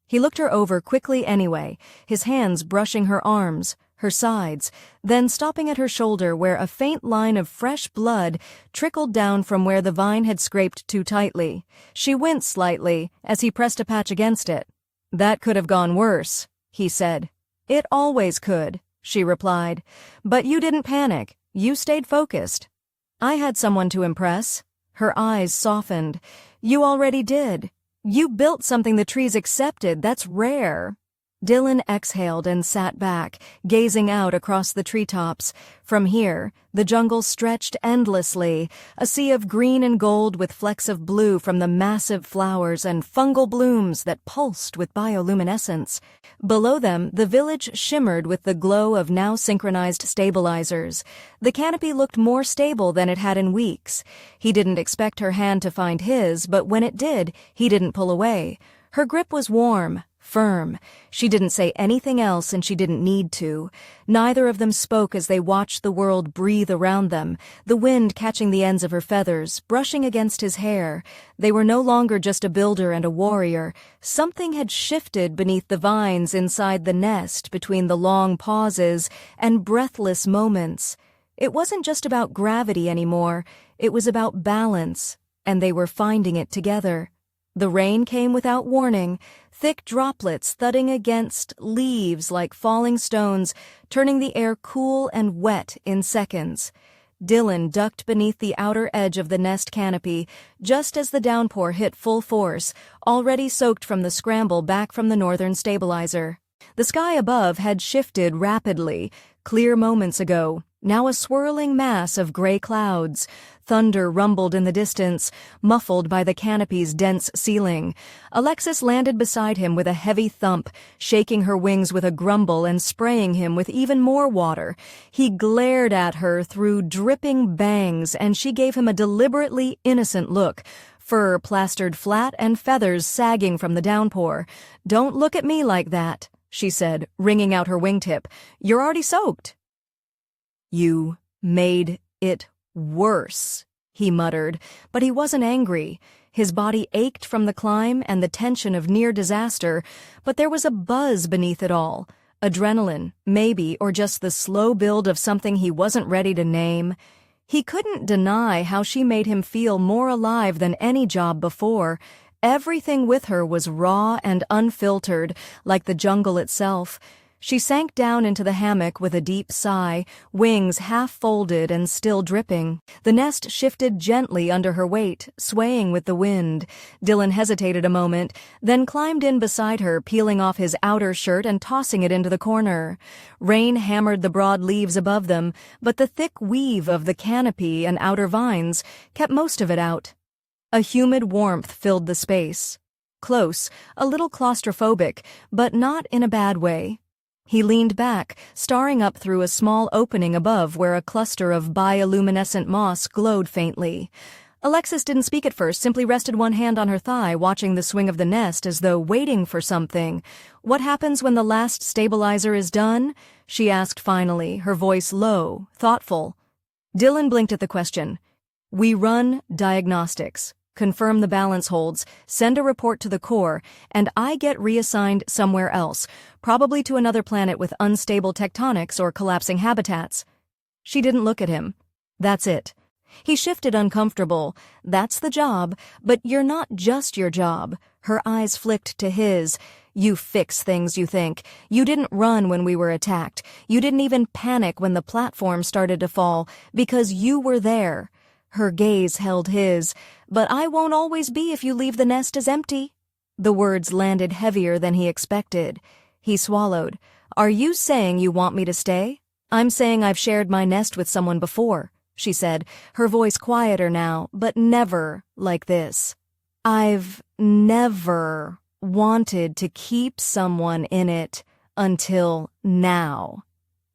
He looked her over quickly anyway, his hands brushing her arms, her sides, then stopping at her shoulder where a faint line of fresh blood trickled down from where the vine had scraped too tightly. She winced slightly as he pressed a patch against it. "That could have gone worse," he said. "It always could," she replied. "But you didn't panic. You stayed focused." "I had someone to impress." Her eyes softened. "You already did. You built something the trees accepted. That's rare." Dylan exhaled and sat back, gazing out across the treetops. From here, the jungle stretched endlessly, a sea of green and gold with flecks of blue from the massive flowers and fungal blooms that pulsed with bioluminescence. Below them, the village shimmered with the glow of now synchronized stabilizers. The canopy looked more stable than it had in weeks. He didn't expect her hand to find his, but when it did, he didn't pull away. Her grip was warm, firm. She didn't say anything else, and she didn't need to. Neither of them spoke as they watched the world breathe around them, the wind catching the ends of her feathers, brushing against his hair. They were no longer just a builder and a warrior. Something had shifted beneath the vines inside the nest, between the long pauses and breathless moments. It wasn't just about gravity anymore. It was about balance, and they were finding it together. The rain came without warning, thick droplets thudding against leaves like falling stones, turning the air cool and wet in seconds. Dylan ducked beneath the outer edge of the nest canopy just as the downpour hit full force, already soaked from the scramble back from the northern stabilizer. The sky above had shifted rapidly, clear moments ago, now a swirling mass of gray clouds. Thunder rumbled in the distance, muffled by the canopy's dense ceiling. Alexis landed beside him with a heavy thump, shaking her wings with a grumble and spraying him with even more water. He glared at her through dripping bangs, and she gave him a deliberately innocent look, fur plastered flat and feathers sagging from the downpour. "Don't look at me like that," she said, wringing out her wingtip. "You're already soaked." "You made it worse," he muttered, but he wasn't angry. His body ached from the climb and the tension of near disaster, but there was a buzz beneath it all. Adrenaline, maybe, or just the slow build of something he wasn't ready to name. He couldn't deny how she made him feel more alive than any job before. Everything with her was raw and unfiltered, like the jungle itself. She sank down into the hammock with a deep sigh, wings half folded and still dripping. The nest shifted gently under her weight, swaying with the wind. Dylan hesitated a moment, then climbed in beside her, peeling off his outer shirt and tossing it into the corner. Rain hammered the broad leaves above them, but the thick weave of the canopy and outer vines kept most of it out. A humid warmth filled the space. Close, a little claustrophobic, but not in a bad way. He leaned back, staring up through a small opening above where a cluster of bioluminescent moss glowed faintly. Alexis didn't speak at first, simply rested one hand on her thigh, watching the swing of the nest as though waiting for something. "What happens when the last stabilizer is done?" she asked finally, her voice low, thoughtful. Dylan blinked at the question. "We run diagnostics, confirm the balance holds, send a report to the Corps, and I get reassigned somewhere else, probably to another planet with unstable tectonics or collapsing habitats." She didn't look at him. "That's it." He shifted, uncomfortable. "That's the job, but you're not just your job." Her eyes flicked to his. "You fix things, you think. You didn't run when we were attacked. You didn't even panic when the platform started to fall, because you were there." Her gaze held his. "But I won't always be if you leave the nest as empty." The words landed heavier than he expected. He swallowed. "Are you saying you want me to stay?" "I'm saying I've shared my nest with someone before," she said, her voice quieter now, but never like this. "I've never wanted to keep someone in it until now."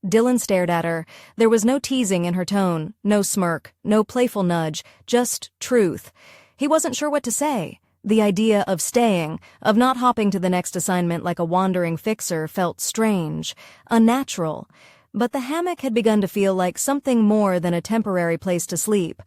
Dylan stared at her. There was no teasing in her tone, no smirk, no playful nudge, just truth. He wasn't sure what to say. The idea of staying, of not hopping to the next assignment like a wandering fixer, felt strange, unnatural. But the hammock had begun to feel like something more than a temporary place to sleep.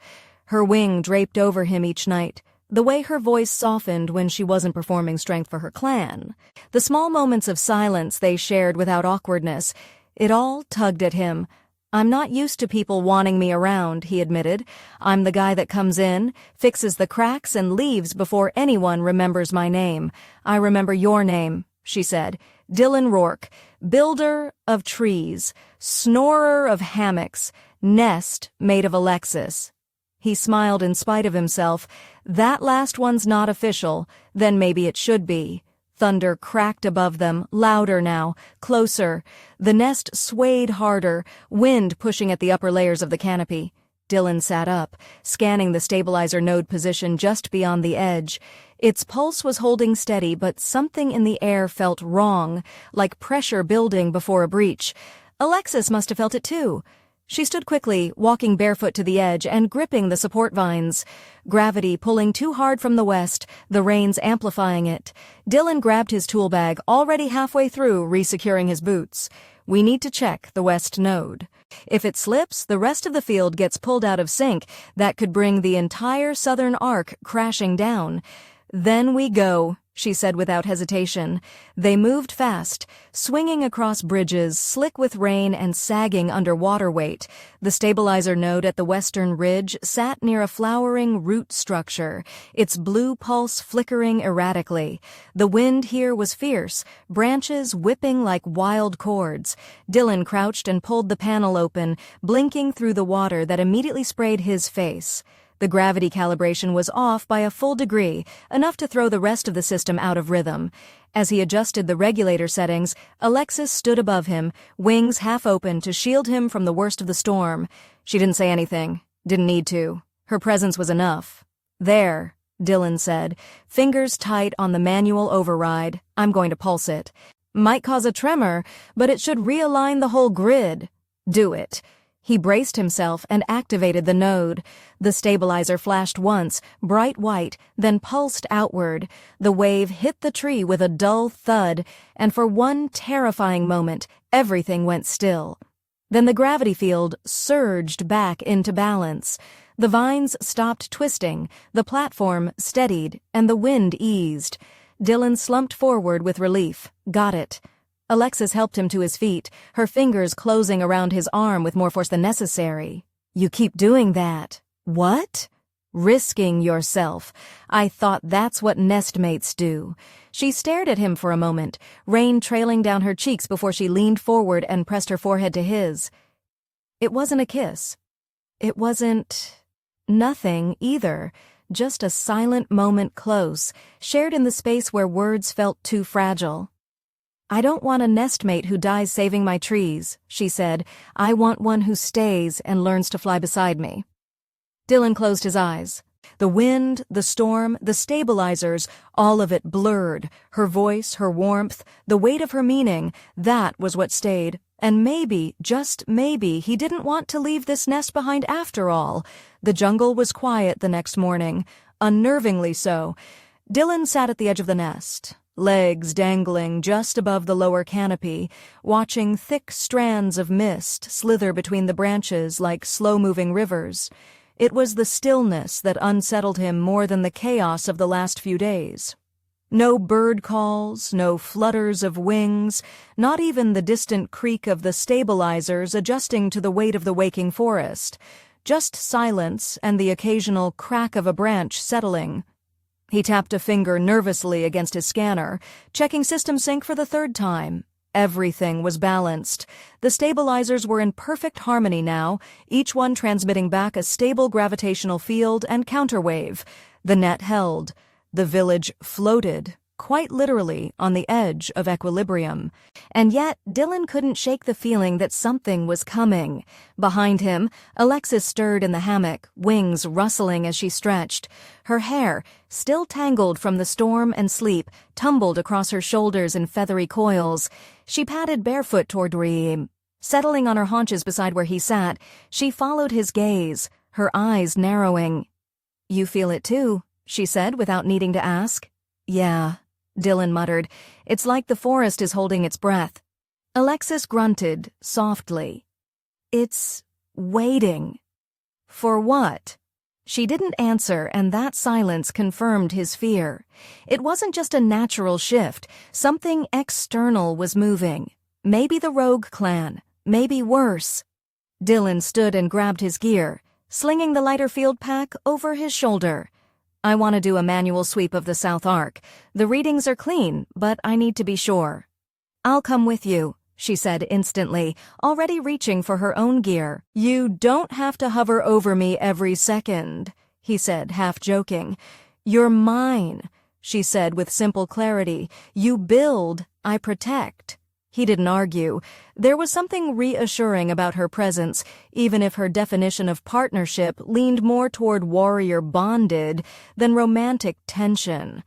Her wing draped over him each night, the way her voice softened when she wasn't performing strength for her clan, the small moments of silence they shared without awkwardness. It all tugged at him. "I'm not used to people wanting me around," he admitted. "I'm the guy that comes in, fixes the cracks, and leaves before anyone remembers my name." "I remember your name," she said. "Dylan Rourke, builder of trees, snorer of hammocks, nest made of Alexis." He smiled in spite of himself. "That last one's not official, then maybe it should be." Thunder cracked above them, louder now, closer. The nest swayed harder, wind pushing at the upper layers of the canopy. Dylan sat up, scanning the stabilizer node position just beyond the edge. Its pulse was holding steady, but something in the air felt wrong, like pressure building before a breach. Alexis must have felt it too. She stood quickly, walking barefoot to the edge and gripping the support vines. Gravity pulling too hard from the west, the rains amplifying it. Dylan grabbed his tool bag, already halfway through resecuring his boots. "We need to check the west node. If it slips, the rest of the field gets pulled out of sync. That could bring the entire southern arc crashing down." "Then we go," she said without hesitation. They moved fast, swinging across bridges, slick with rain and sagging under water weight. The stabilizer node at the western ridge sat near a flowering root structure, its blue pulse flickering erratically. The wind here was fierce, branches whipping like wild cords. Dylan crouched and pulled the panel open, blinking through the water that immediately sprayed his face. The gravity calibration was off by a full degree, enough to throw the rest of the system out of rhythm. As he adjusted the regulator settings, Alexis stood above him, wings half open to shield him from the worst of the storm. She didn't say anything. Didn't need to. Her presence was enough. "There," Dylan said, fingers tight on the manual override. "I'm going to pulse it. Might cause a tremor, but it should realign the whole grid." "Do it." He braced himself and activated the node. The stabilizer flashed once, bright white, then pulsed outward. The wave hit the tree with a dull thud, and for one terrifying moment, everything went still. Then the gravity field surged back into balance. The vines stopped twisting, the platform steadied, and the wind eased. Dylan slumped forward with relief. Got it. Alexis helped him to his feet, her fingers closing around his arm with more force than necessary. "You keep doing that." "What?" "Risking yourself. I thought that's what nestmates do." She stared at him for a moment, rain trailing down her cheeks before she leaned forward and pressed her forehead to his. It wasn't a kiss. It wasn't nothing either, just a silent moment close, shared in the space where words felt too fragile. "I don't want a nestmate who dies saving my trees," she said. "I want one who stays and learns to fly beside me." Dylan closed his eyes. The wind, the storm, the stabilizers, all of it blurred. Her voice, her warmth, the weight of her meaning, that was what stayed. And maybe, just maybe, he didn't want to leave this nest behind after all. The jungle was quiet the next morning, unnervingly so. Dylan sat at the edge of the nest, legs dangling just above the lower canopy, watching thick strands of mist slither between the branches like slow-moving rivers. It was the stillness that unsettled him more than the chaos of the last few days. No bird calls, no flutters of wings, not even the distant creak of the stabilizers adjusting to the weight of the waking forest. Just silence and the occasional crack of a branch settling. He tapped a finger nervously against his scanner, checking system sync for the third time. Everything was balanced. The stabilizers were in perfect harmony now, each one transmitting back a stable gravitational field and counterwave. The net held. The village floated, quite literally, on the edge of equilibrium. And yet, Dylan couldn't shake the feeling that something was coming. Behind him, Alexis stirred in the hammock, wings rustling as she stretched. Her hair, still tangled from the storm and sleep, tumbled across her shoulders in feathery coils. She padded barefoot toward Reem. Settling on her haunches beside where he sat, she followed his gaze, her eyes narrowing. "You feel it too," she said without needing to ask. "Yeah," Dylan muttered. "It's like the forest is holding its breath." Alexis grunted, softly. "It's waiting." "For what?" She didn't answer, and that silence confirmed his fear. It wasn't just a natural shift. Something external was moving. Maybe the rogue clan. Maybe worse. Dylan stood and grabbed his gear, slinging the lighter field pack over his shoulder. "I want to do a manual sweep of the South Arc. The readings are clean, but I need to be sure." "I'll come with you," she said instantly, already reaching for her own gear. "You don't have to hover over me every second," he said, half joking. "You're mine," she said with simple clarity. "You build, I protect." He didn't argue. There was something reassuring about her presence, even if her definition of partnership leaned more toward warrior bonded than romantic tension.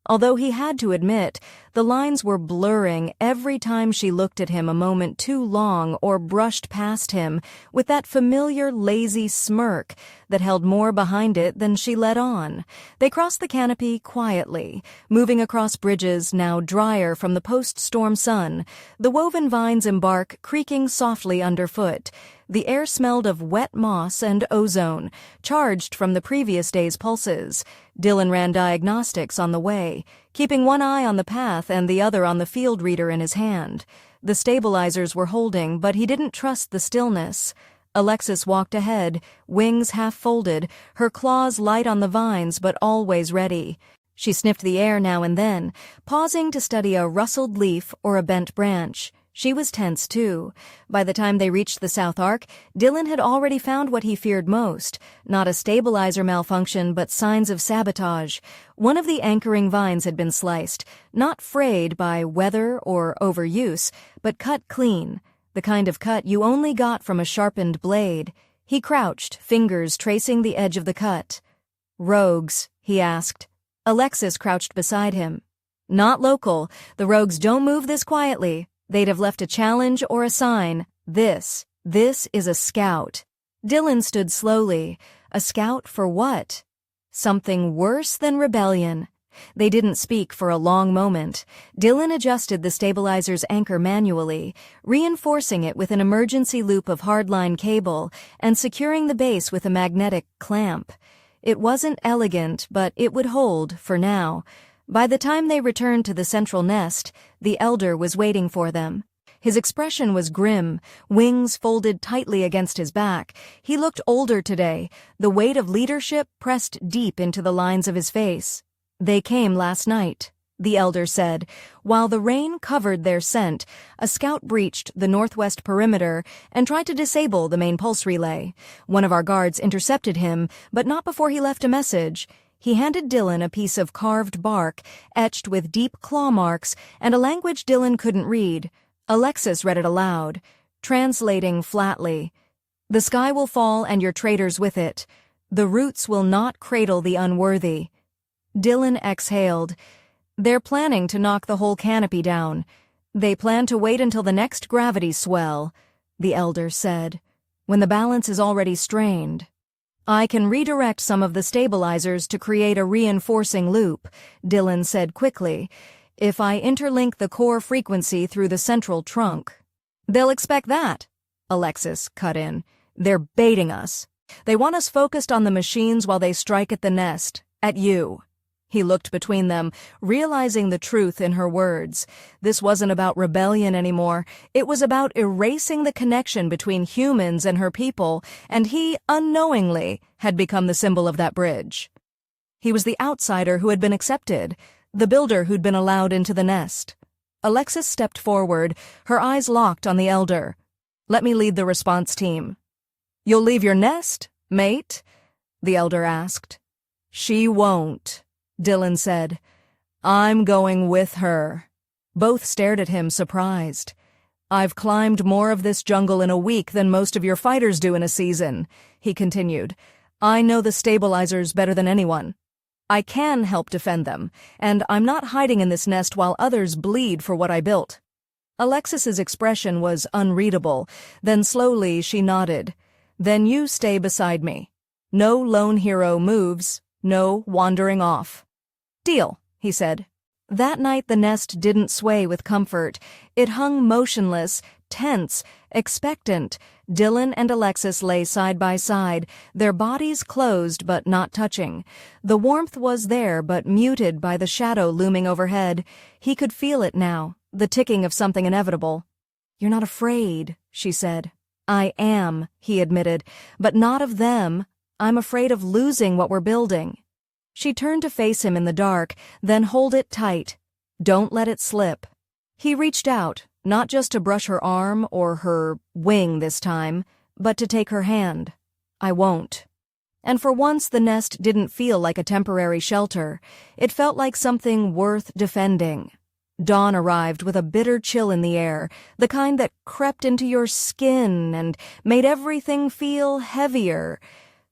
Although he had to admit, the lines were blurring every time she looked at him a moment too long or brushed past him with that familiar lazy smirk that held more behind it than she let on. They crossed the canopy quietly, moving across bridges now drier from the post-storm sun, the woven vines in bark creaking softly underfoot. The air smelled of wet moss and ozone, charged from the previous day's pulses. Dylan ran diagnostics on the way, keeping one eye on the path and the other on the field reader in his hand. The stabilizers were holding, but he didn't trust the stillness. Alexis walked ahead, wings half folded, her claws light on the vines but always ready. She sniffed the air now and then, pausing to study a rustled leaf or a bent branch. She was tense, too. By the time they reached the South Arc, Dylan had already found what he feared most. Not a stabilizer malfunction, but signs of sabotage. One of the anchoring vines had been sliced, not frayed by weather or overuse, but cut clean. The kind of cut you only got from a sharpened blade. He crouched, fingers tracing the edge of the cut. "Rogues?" he asked. Alexis crouched beside him. "Not local. The rogues don't move this quietly. They'd have left a challenge or a sign. This is a scout." Dylan stood slowly. A scout for what? Something worse than rebellion. They didn't speak for a long moment. Dylan adjusted the stabilizer's anchor manually, reinforcing it with an emergency loop of hardline cable and securing the base with a magnetic clamp. It wasn't elegant, but it would hold for now. By the time they returned to the central nest, the elder was waiting for them. His expression was grim, wings folded tightly against his back. He looked older today, the weight of leadership pressed deep into the lines of his face. "They came last night," the elder said. While the rain covered their scent, a scout breached the northwest perimeter and tried to disable the main pulse relay. One of our guards intercepted him, but not before he left a message. He handed Dylan a piece of carved bark, etched with deep claw marks, and a language Dylan couldn't read. Alexis read it aloud, translating flatly. "The sky will fall and your traitors with it. The roots will not cradle the unworthy." Dylan exhaled. "They're planning to knock the whole canopy down. They plan to wait until the next gravity swell," the elder said, "when the balance is already strained." "I can redirect some of the stabilizers to create a reinforcing loop," Dylan said quickly, "if I interlink the core frequency through the central trunk." "They'll expect that," Alexis cut in. "They're baiting us. They want us focused on the machines while they strike at the nest, at you." He looked between them, realizing the truth in her words. This wasn't about rebellion anymore. It was about erasing the connection between humans and her people, and he, unknowingly, had become the symbol of that bridge. He was the outsider who had been accepted, the builder who'd been allowed into the nest. Alexis stepped forward, her eyes locked on the elder. "Let me lead the response team." "You'll leave your nest, mate?" the elder asked. "She won't," Dylan said. "I'm going with her." Both stared at him, surprised. "I've climbed more of this jungle in a week than most of your fighters do in a season," he continued. "I know the stabilizers better than anyone. I can help defend them, and I'm not hiding in this nest while others bleed for what I built." Alexis's expression was unreadable. Then slowly she nodded. "Then you stay beside me. No lone hero moves, no wandering off." "Deal," he said. That night the nest didn't sway with comfort. It hung motionless, tense, expectant. Dylan and Alexis lay side by side, their bodies closed but not touching. The warmth was there but muted by the shadow looming overhead. He could feel it now, the ticking of something inevitable. "You're not afraid," she said. "I am," he admitted, "but not of them. I'm afraid of losing what we're building." She turned to face him in the dark, then hold it tight. "Don't let it slip." He reached out, not just to brush her arm or her wing this time, but to take her hand. "I won't." And for once the nest didn't feel like a temporary shelter. It felt like something worth defending. Dawn arrived with a bitter chill in the air, the kind that crept into your skin and made everything feel heavier.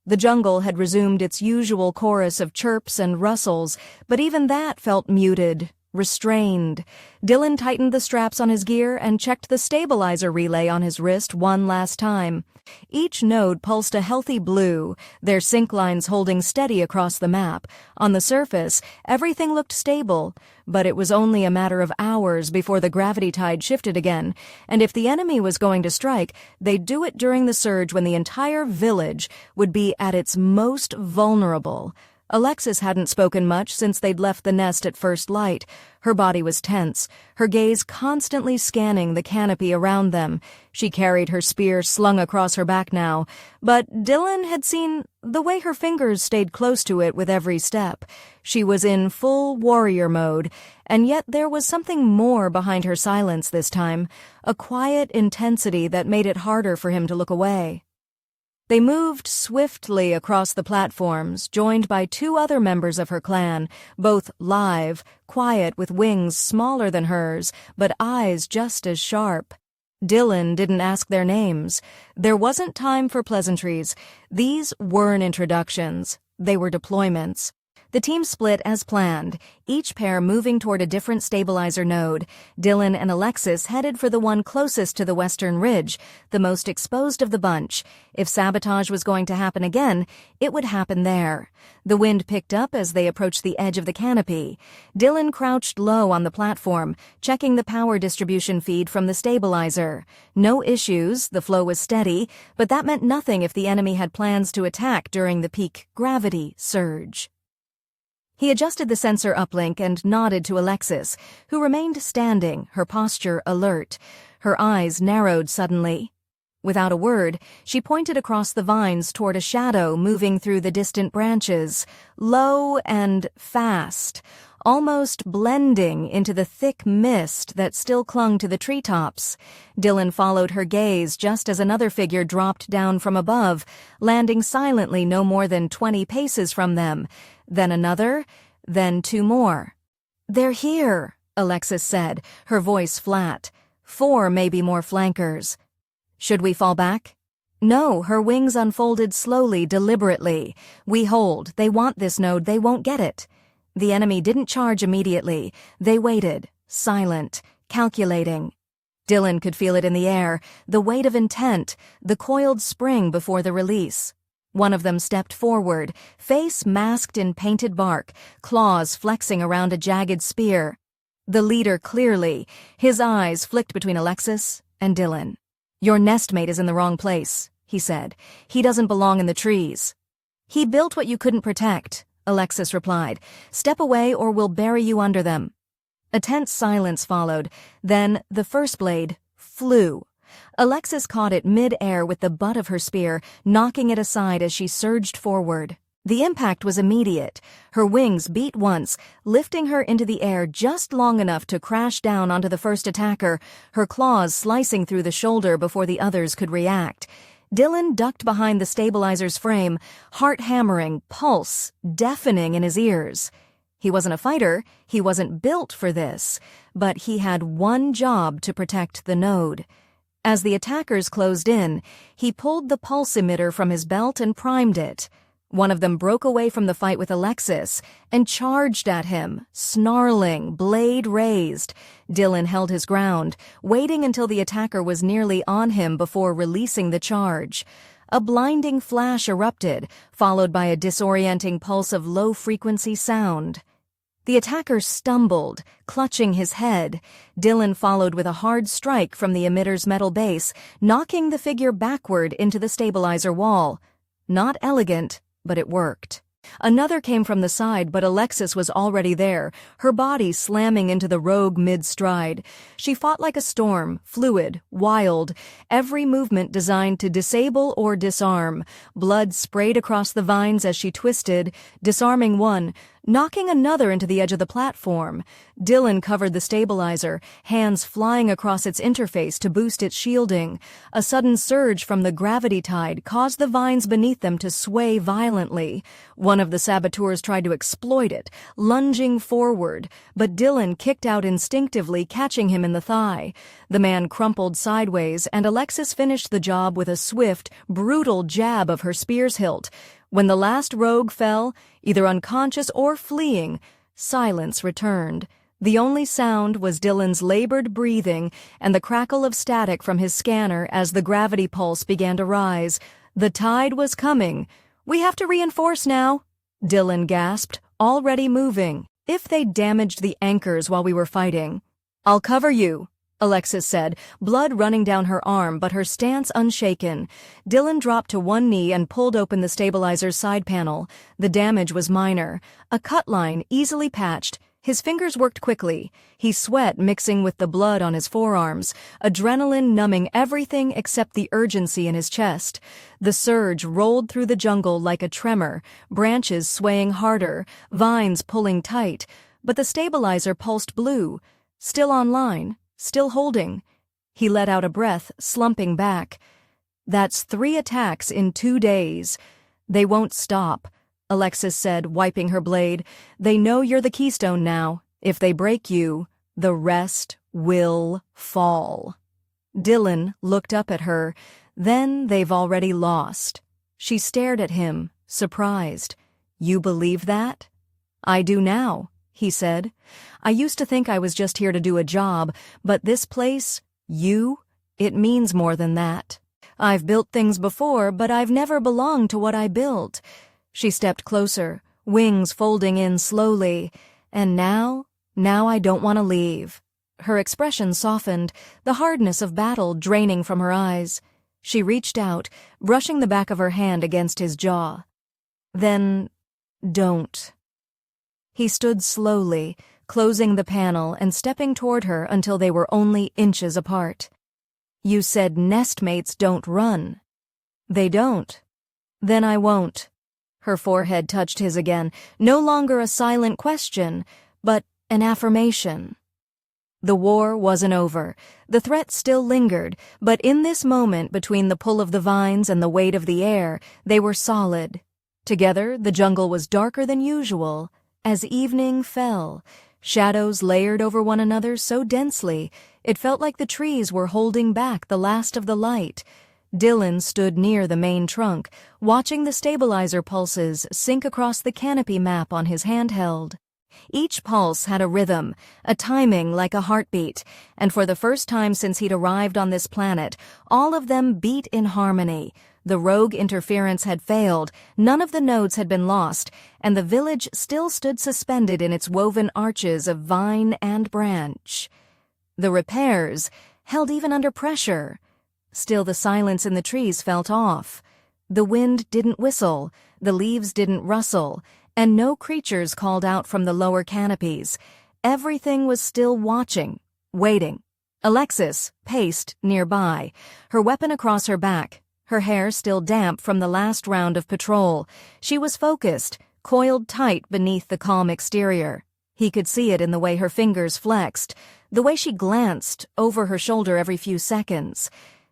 The jungle had resumed its usual chorus of chirps and rustles, but even that felt muted, restrained. Dylan tightened the straps on his gear and checked the stabilizer relay on his wrist one last time. Each node pulsed a healthy blue, their sync lines holding steady across the map. On the surface, everything looked stable, but it was only a matter of hours before the gravity tide shifted again, and if the enemy was going to strike, they'd do it during the surge when the entire village would be at its most vulnerable. Alexis hadn't spoken much since they'd left the nest at first light. Her body was tense, her gaze constantly scanning the canopy around them. She carried her spear slung across her back now, but Dylan had seen the way her fingers stayed close to it with every step. She was in full warrior mode, and yet there was something more behind her silence this time, a quiet intensity that made it harder for him to look away. They moved swiftly across the platforms, joined by 2 other members of her clan, both live, quiet with wings smaller than hers, but eyes just as sharp. Dylan didn't ask their names. There wasn't time for pleasantries. These weren't introductions. They were deployments. The team split as planned, each pair moving toward a different stabilizer node. Dylan and Alexis headed for the one closest to the western ridge, the most exposed of the bunch. If sabotage was going to happen again, it would happen there. The wind picked up as they approached the edge of the canopy. Dylan crouched low on the platform, checking the power distribution feed from the stabilizer. No issues, the flow was steady, but that meant nothing if the enemy had plans to attack during the peak gravity surge. He adjusted the sensor uplink and nodded to Alexis, who remained standing, her posture alert. Her eyes narrowed suddenly. Without a word, she pointed across the vines toward a shadow moving through the distant branches, low and fast, almost blending into the thick mist that still clung to the treetops. Dylan followed her gaze just as another figure dropped down from above, landing silently no more than 20 paces from them. Then another, then 2 more. "They're here," Alexis said, her voice flat. 4, maybe more flankers. "Should we fall back?" No, her wings unfolded slowly, deliberately. "We hold. They want this node. They won't get it." The enemy didn't charge immediately. They waited, silent, calculating. Dylan could feel it in the air, the weight of intent, the coiled spring before the release. One of them stepped forward, face masked in painted bark, claws flexing around a jagged spear. The leader clearly, his eyes flicked between Alexis and Dylan. "Your nestmate is in the wrong place," he said. "He doesn't belong in the trees." "He built what you couldn't protect," Alexis replied. "Step away or we'll bury you under them." A tense silence followed. Then the first blade flew. Alexis caught it mid-air with the butt of her spear, knocking it aside as she surged forward. The impact was immediate. Her wings beat once, lifting her into the air just long enough to crash down onto the first attacker, her claws slicing through the shoulder before the others could react. Dylan ducked behind the stabilizer's frame, heart hammering, pulse deafening in his ears. He wasn't a fighter, he wasn't built for this, but he had one job to protect the node. As the attackers closed in, he pulled the pulse emitter from his belt and primed it. One of them broke away from the fight with Alexis and charged at him, snarling, blade raised. Dylan held his ground, waiting until the attacker was nearly on him before releasing the charge. A blinding flash erupted, followed by a disorienting pulse of low-frequency sound. The attacker stumbled, clutching his head. Dylan followed with a hard strike from the emitter's metal base, knocking the figure backward into the stabilizer wall. Not elegant, but it worked. Another came from the side, but Alexis was already there, her body slamming into the rogue mid-stride. She fought like a storm, fluid, wild, every movement designed to disable or disarm. Blood sprayed across the vines as she twisted, disarming one, knocking another into the edge of the platform. Dylan covered the stabilizer, hands flying across its interface to boost its shielding. A sudden surge from the gravity tide caused the vines beneath them to sway violently. One of the saboteurs tried to exploit it, lunging forward, but Dylan kicked out instinctively, catching him in the thigh. The man crumpled sideways, and Alexis finished the job with a swift, brutal jab of her spear's hilt. When the last rogue fell, either unconscious or fleeing, silence returned. The only sound was Dylan's labored breathing and the crackle of static from his scanner as the gravity pulse began to rise. The tide was coming. "We have to reinforce now," Dylan gasped, already moving. "If they damaged the anchors while we were fighting." "I'll cover you," Alexis said, blood running down her arm but her stance unshaken. Dylan dropped to one knee and pulled open the stabilizer's side panel. The damage was minor. A cut line, easily patched. His fingers worked quickly. He sweat mixing with the blood on his forearms, adrenaline numbing everything except the urgency in his chest. The surge rolled through the jungle like a tremor, branches swaying harder, vines pulling tight. But the stabilizer pulsed blue, still online, still holding. He let out a breath, slumping back. That's 3 attacks in 2 days. They won't stop, Alexis said, wiping her blade. They know you're the keystone now. If they break you, the rest will fall. Dylan looked up at her. Then they've already lost. She stared at him, surprised. You believe that? I do now, he said. I used to think I was just here to do a job, but this place, it means more than that. I've built things before, but I've never belonged to what I built. She stepped closer, wings folding in slowly. And now I don't want to leave. Her expression softened, the hardness of battle draining from her eyes. She reached out, brushing the back of her hand against his jaw. Then, don't. He stood slowly, closing the panel and stepping toward her until they were only inches apart. You said nestmates don't run. They don't. Then I won't. Her forehead touched his again, no longer a silent question, but an affirmation. The war wasn't over. The threat still lingered, but in this moment between the pull of the vines and the weight of the air, they were solid. Together, the jungle was darker than usual. As evening fell, shadows layered over one another so densely, it felt like the trees were holding back the last of the light. Dylan stood near the main trunk, watching the stabilizer pulses sink across the canopy map on his handheld. Each pulse had a rhythm, a timing like a heartbeat, and for the first time since he'd arrived on this planet, all of them beat in harmony. The rogue interference had failed, none of the nodes had been lost, and the village still stood suspended in its woven arches of vine and branch. The repairs held even under pressure. Still the silence in the trees felt off. The wind didn't whistle, the leaves didn't rustle, and no creatures called out from the lower canopies. Everything was still watching, waiting. Alexis paced nearby, her weapon across her back, her hair still damp from the last round of patrol. She was focused, coiled tight beneath the calm exterior. He could see it in the way her fingers flexed, the way she glanced over her shoulder every few seconds.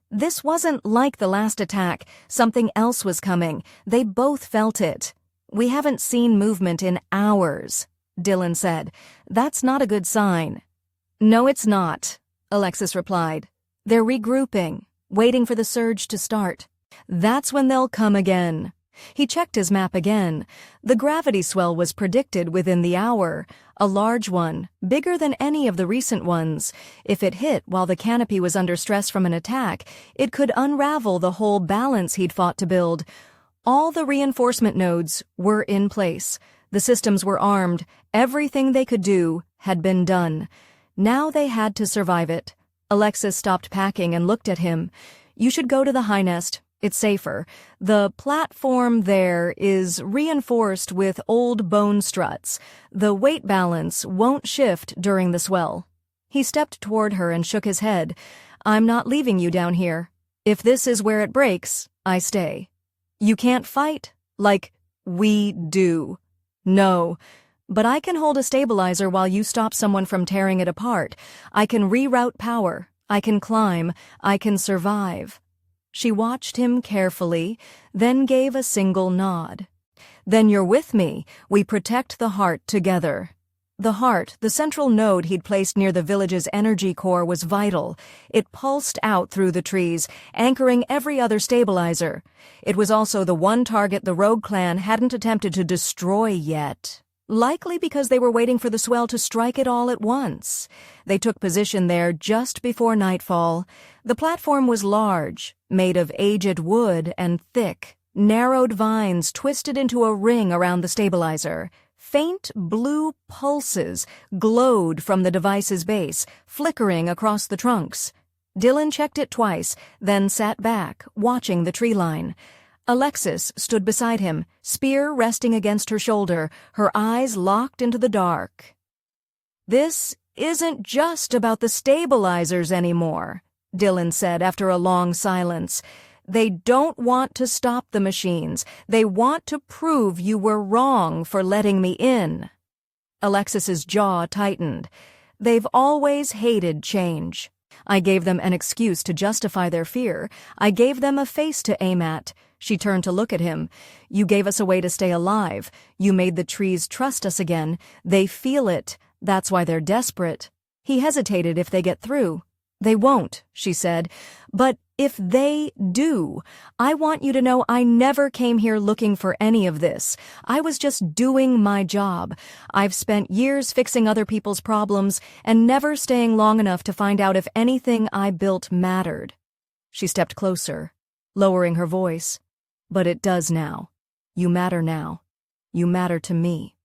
This wasn't like the last attack. Something else was coming. They both felt it. We haven't seen movement in hours, Dylan said. That's not a good sign. No, it's not, Alexis replied. They're regrouping, waiting for the surge to start. That's when they'll come again. He checked his map again. The gravity swell was predicted within the hour, a large one, bigger than any of the recent ones. If it hit while the canopy was under stress from an attack, it could unravel the whole balance he'd fought to build. All the reinforcement nodes were in place. The systems were armed. Everything they could do had been done. Now they had to survive it. Alexis stopped packing and looked at him. You should go to the high nest. It's safer. The platform there is reinforced with old bone struts. The weight balance won't shift during the swell. He stepped toward her and shook his head. I'm not leaving you down here. If this is where it breaks, I stay. You can't fight like we do. No. But I can hold a stabilizer while you stop someone from tearing it apart. I can reroute power. I can climb. I can survive. She watched him carefully, then gave a single nod. Then you're with me. We protect the heart together. The heart, the central node he'd placed near the village's energy core, was vital. It pulsed out through the trees, anchoring every other stabilizer. It was also the one target the Rogue clan hadn't attempted to destroy yet. Likely because they were waiting for the swell to strike it all at once. They took position there just before nightfall. The platform was large, made of aged wood and thick, narrowed vines twisted into a ring around the stabilizer. Faint blue pulses glowed from the device's base, flickering across the trunks. Dylan checked it twice, then sat back, watching the tree line. Alexis stood beside him, spear resting against her shoulder, her eyes locked into the dark. "This isn't just about the stabilizers anymore," Dylan said after a long silence. "They don't want to stop the machines. They want to prove you were wrong for letting me in." Alexis's jaw tightened. "They've always hated change. I gave them an excuse to justify their fear. I gave them a face to aim at." She turned to look at him. "You gave us a way to stay alive. You made the trees trust us again. They feel it. That's why they're desperate." He hesitated. "If they get through." "They won't," she said. "But if they do, I want you to know I never came here looking for any of this. I was just doing my job. I've spent years fixing other people's problems and never staying long enough to find out if anything I built mattered." She stepped closer, lowering her voice. "But it does now. You matter now. You matter to me."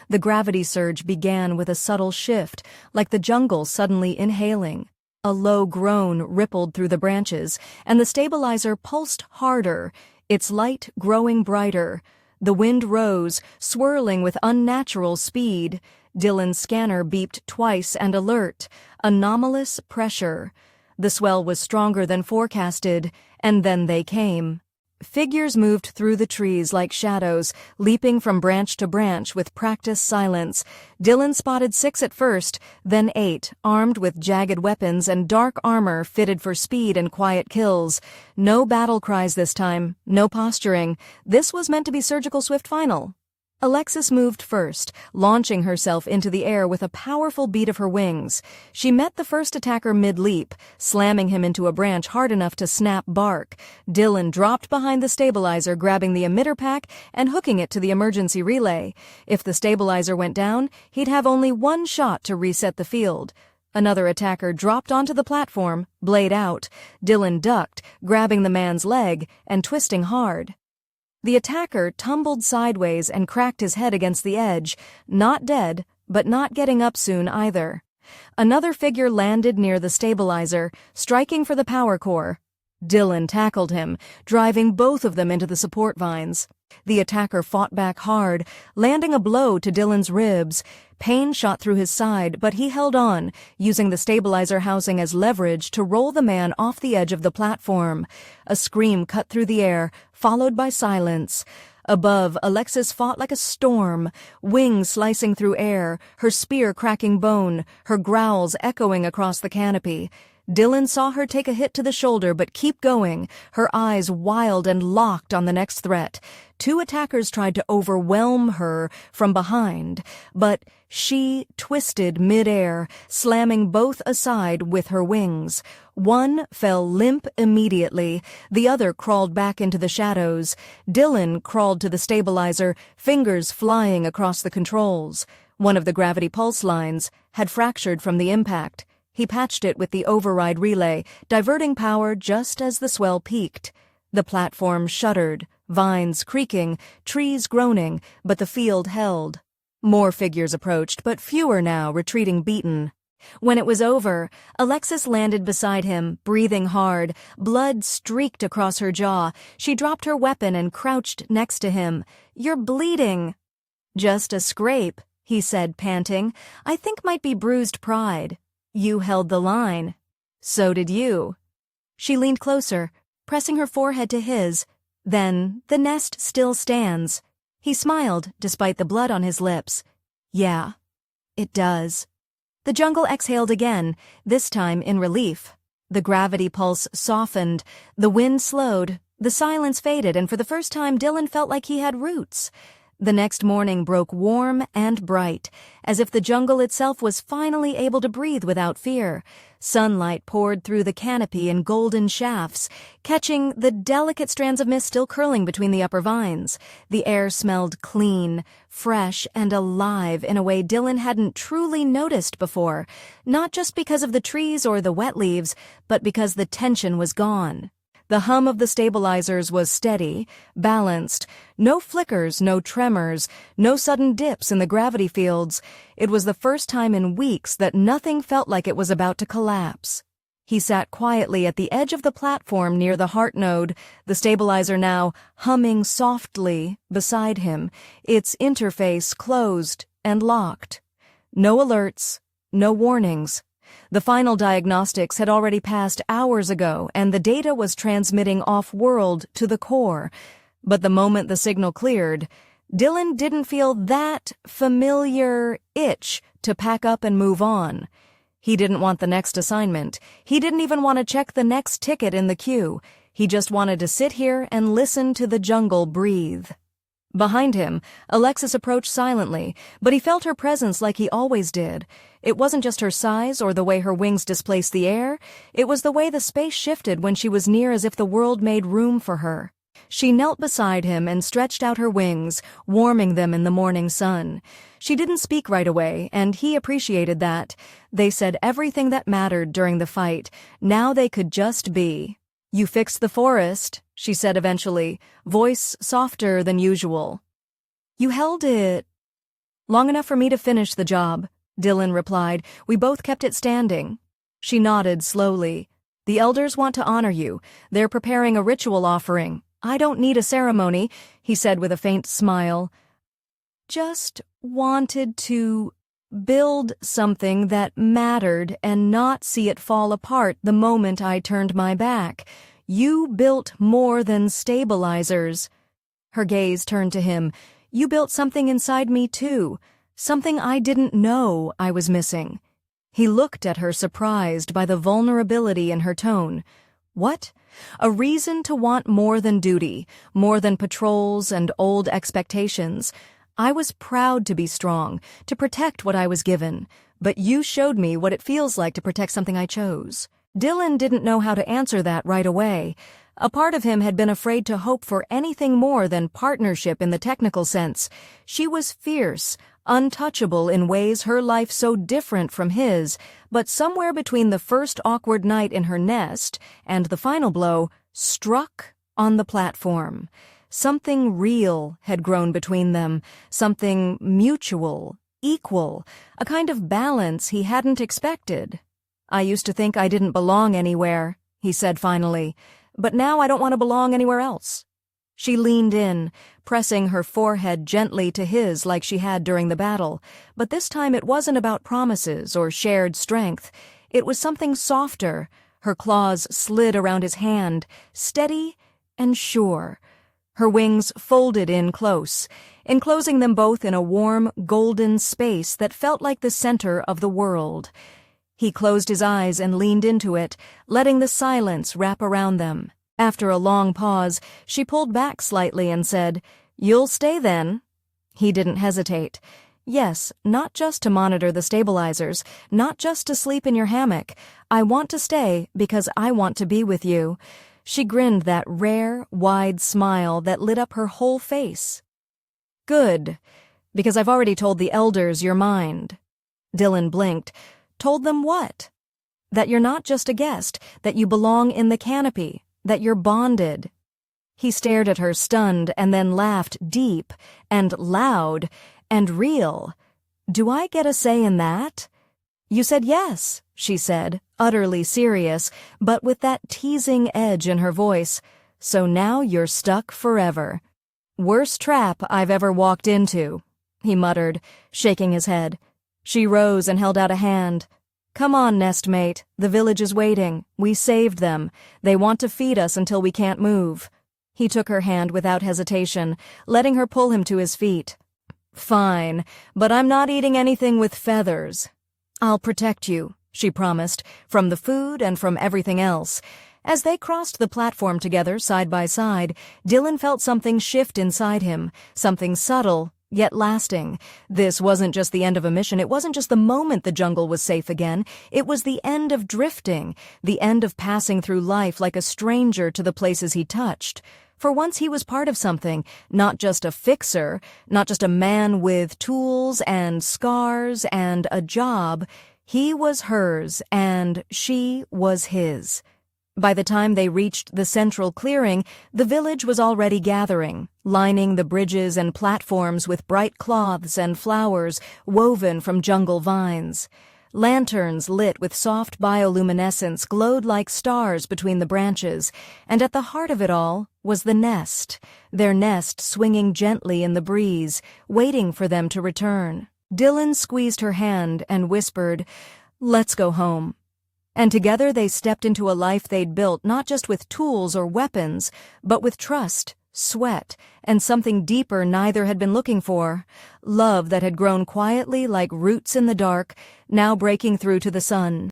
The gravity surge began with a subtle shift, like the jungle suddenly inhaling. A low groan rippled through the branches, and the stabilizer pulsed harder, its light growing brighter. The wind rose, swirling with unnatural speed. Dylan's scanner beeped twice and alert. Anomalous pressure. The swell was stronger than forecasted, and then they came. Figures moved through the trees like shadows, leaping from branch to branch with practiced silence. Dylan spotted 6 at first, then 8, armed with jagged weapons and dark armor fitted for speed and quiet kills. No battle cries this time, no posturing. This was meant to be surgical swift final. Alexis moved first, launching herself into the air with a powerful beat of her wings. She met the first attacker mid-leap, slamming him into a branch hard enough to snap bark. Dylan dropped behind the stabilizer, grabbing the emitter pack and hooking it to the emergency relay. If the stabilizer went down, he'd have only one shot to reset the field. Another attacker dropped onto the platform, blade out. Dylan ducked, grabbing the man's leg and twisting hard. The attacker tumbled sideways and cracked his head against the edge, not dead, but not getting up soon either. Another figure landed near the stabilizer, striking for the power core. Dylan tackled him, driving both of them into the support vines. The attacker fought back hard, landing a blow to Dylan's ribs. Pain shot through his side, but he held on, using the stabilizer housing as leverage to roll the man off the edge of the platform. A scream cut through the air, followed by silence. Above, Alexis fought like a storm, wings slicing through air, her spear cracking bone, her growls echoing across the canopy. Dylan saw her take a hit to the shoulder but keep going, her eyes wild and locked on the next threat. 2 attackers tried to overwhelm her from behind, but she twisted mid-air, slamming both aside with her wings. One fell limp immediately, the other crawled back into the shadows. Dylan crawled to the stabilizer, fingers flying across the controls. One of the gravity pulse lines had fractured from the impact. He patched it with the override relay, diverting power just as the swell peaked. The platform shuddered, vines creaking, trees groaning, but the field held. More figures approached, but fewer now, retreating beaten. When it was over, Alexis landed beside him, breathing hard. Blood streaked across her jaw. She dropped her weapon and crouched next to him. "You're bleeding." "Just a scrape," he said, panting. "I think might be bruised pride." "You held the line." "So did you." She leaned closer, pressing her forehead to his. "Then the nest still stands." He smiled, despite the blood on his lips. "Yeah, it does." The jungle exhaled again, this time in relief. The gravity pulse softened, the wind slowed, the silence faded, and for the first time Dylan felt like he had roots. The next morning broke warm and bright, as if the jungle itself was finally able to breathe without fear. Sunlight poured through the canopy in golden shafts, catching the delicate strands of mist still curling between the upper vines. The air smelled clean, fresh, and alive in a way Dylan hadn't truly noticed before, not just because of the trees or the wet leaves, but because the tension was gone. The hum of the stabilizers was steady, balanced, no flickers, no tremors, no sudden dips in the gravity fields. It was the first time in weeks that nothing felt like it was about to collapse. He sat quietly at the edge of the platform near the heart node, the stabilizer now humming softly beside him, its interface closed and locked. No alerts, no warnings. The final diagnostics had already passed hours ago, and the data was transmitting off-world to the core. But the moment the signal cleared, Dylan didn't feel that familiar itch to pack up and move on. He didn't want the next assignment. He didn't even want to check the next ticket in the queue. He just wanted to sit here and listen to the jungle breathe. Behind him, Alexis approached silently, but he felt her presence like he always did. It wasn't just her size or the way her wings displaced the air. It was the way the space shifted when she was near, as if the world made room for her. She knelt beside him and stretched out her wings, warming them in the morning sun. She didn't speak right away, and he appreciated that. They said everything that mattered during the fight. Now they could just be. "You fixed the forest," she said eventually, voice softer than usual. "You held it long enough for me to finish the job," Dylan replied. "We both kept it standing." She nodded slowly. "The elders want to honor you. They're preparing a ritual offering." "I don't need a ceremony," he said with a faint smile. "Just wanted to build something that mattered and not see it fall apart the moment I turned my back. You built more than stabilizers." Her gaze turned to him. "You built something inside me too, something I didn't know I was missing." He looked at her, surprised by the vulnerability in her tone. "What?" "A reason to want more than duty, more than patrols and old expectations. I was proud to be strong, to protect what I was given, but you showed me what it feels like to protect something I chose." Dylan didn't know how to answer that right away. A part of him had been afraid to hope for anything more than partnership in the technical sense. She was fierce, untouchable in ways her life so different from his, but somewhere between the first awkward night in her nest and the final blow, struck on the platform. Something real had grown between them, something mutual, equal, a kind of balance he hadn't expected. "I used to think I didn't belong anywhere," he said finally, "but now I don't want to belong anywhere else." She leaned in, pressing her forehead gently to his like she had during the battle, but this time it wasn't about promises or shared strength. It was something softer. Her claws slid around his hand, steady and sure. Her wings folded in close, enclosing them both in a warm, golden space that felt like the center of the world. He closed his eyes and leaned into it, letting the silence wrap around them. After a long pause, she pulled back slightly and said, "You'll stay then?" He didn't hesitate. "Yes, not just to monitor the stabilizers, not just to sleep in your hammock. I want to stay because I want to be with you." She grinned that rare, wide smile that lit up her whole face. "Good, because I've already told the elders your mind." Dylan blinked. "Told them what?" "That you're not just a guest, that you belong in the canopy, that you're bonded." He stared at her, stunned, and then laughed deep and loud and real. "Do I get a say in that?" "You said yes," she said, utterly serious, but with that teasing edge in her voice. "So now you're stuck forever." "Worst trap I've ever walked into," he muttered, shaking his head. She rose and held out a hand. "Come on, nestmate. The village is waiting. We saved them. They want to feed us until we can't move." He took her hand without hesitation, letting her pull him to his feet. "Fine, but I'm not eating anything with feathers." "I'll protect you," she promised, "from the food and from everything else." As they crossed the platform together, side by side, Dylan felt something shift inside him, something subtle, yet lasting. This wasn't just the end of a mission. It wasn't just the moment the jungle was safe again. It was the end of drifting, the end of passing through life like a stranger to the places he touched. For once he was part of something, not just a fixer, not just a man with tools and scars and a job. He was hers, and she was his. By the time they reached the central clearing, the village was already gathering, lining the bridges and platforms with bright cloths and flowers woven from jungle vines. Lanterns lit with soft bioluminescence glowed like stars between the branches, and at the heart of it all was the nest, their nest swinging gently in the breeze, waiting for them to return. Dylan squeezed her hand and whispered, "Let's go home." And together they stepped into a life they'd built not just with tools or weapons, but with trust, sweat, and something deeper neither had been looking for. Love that had grown quietly like roots in the dark, now breaking through to the sun.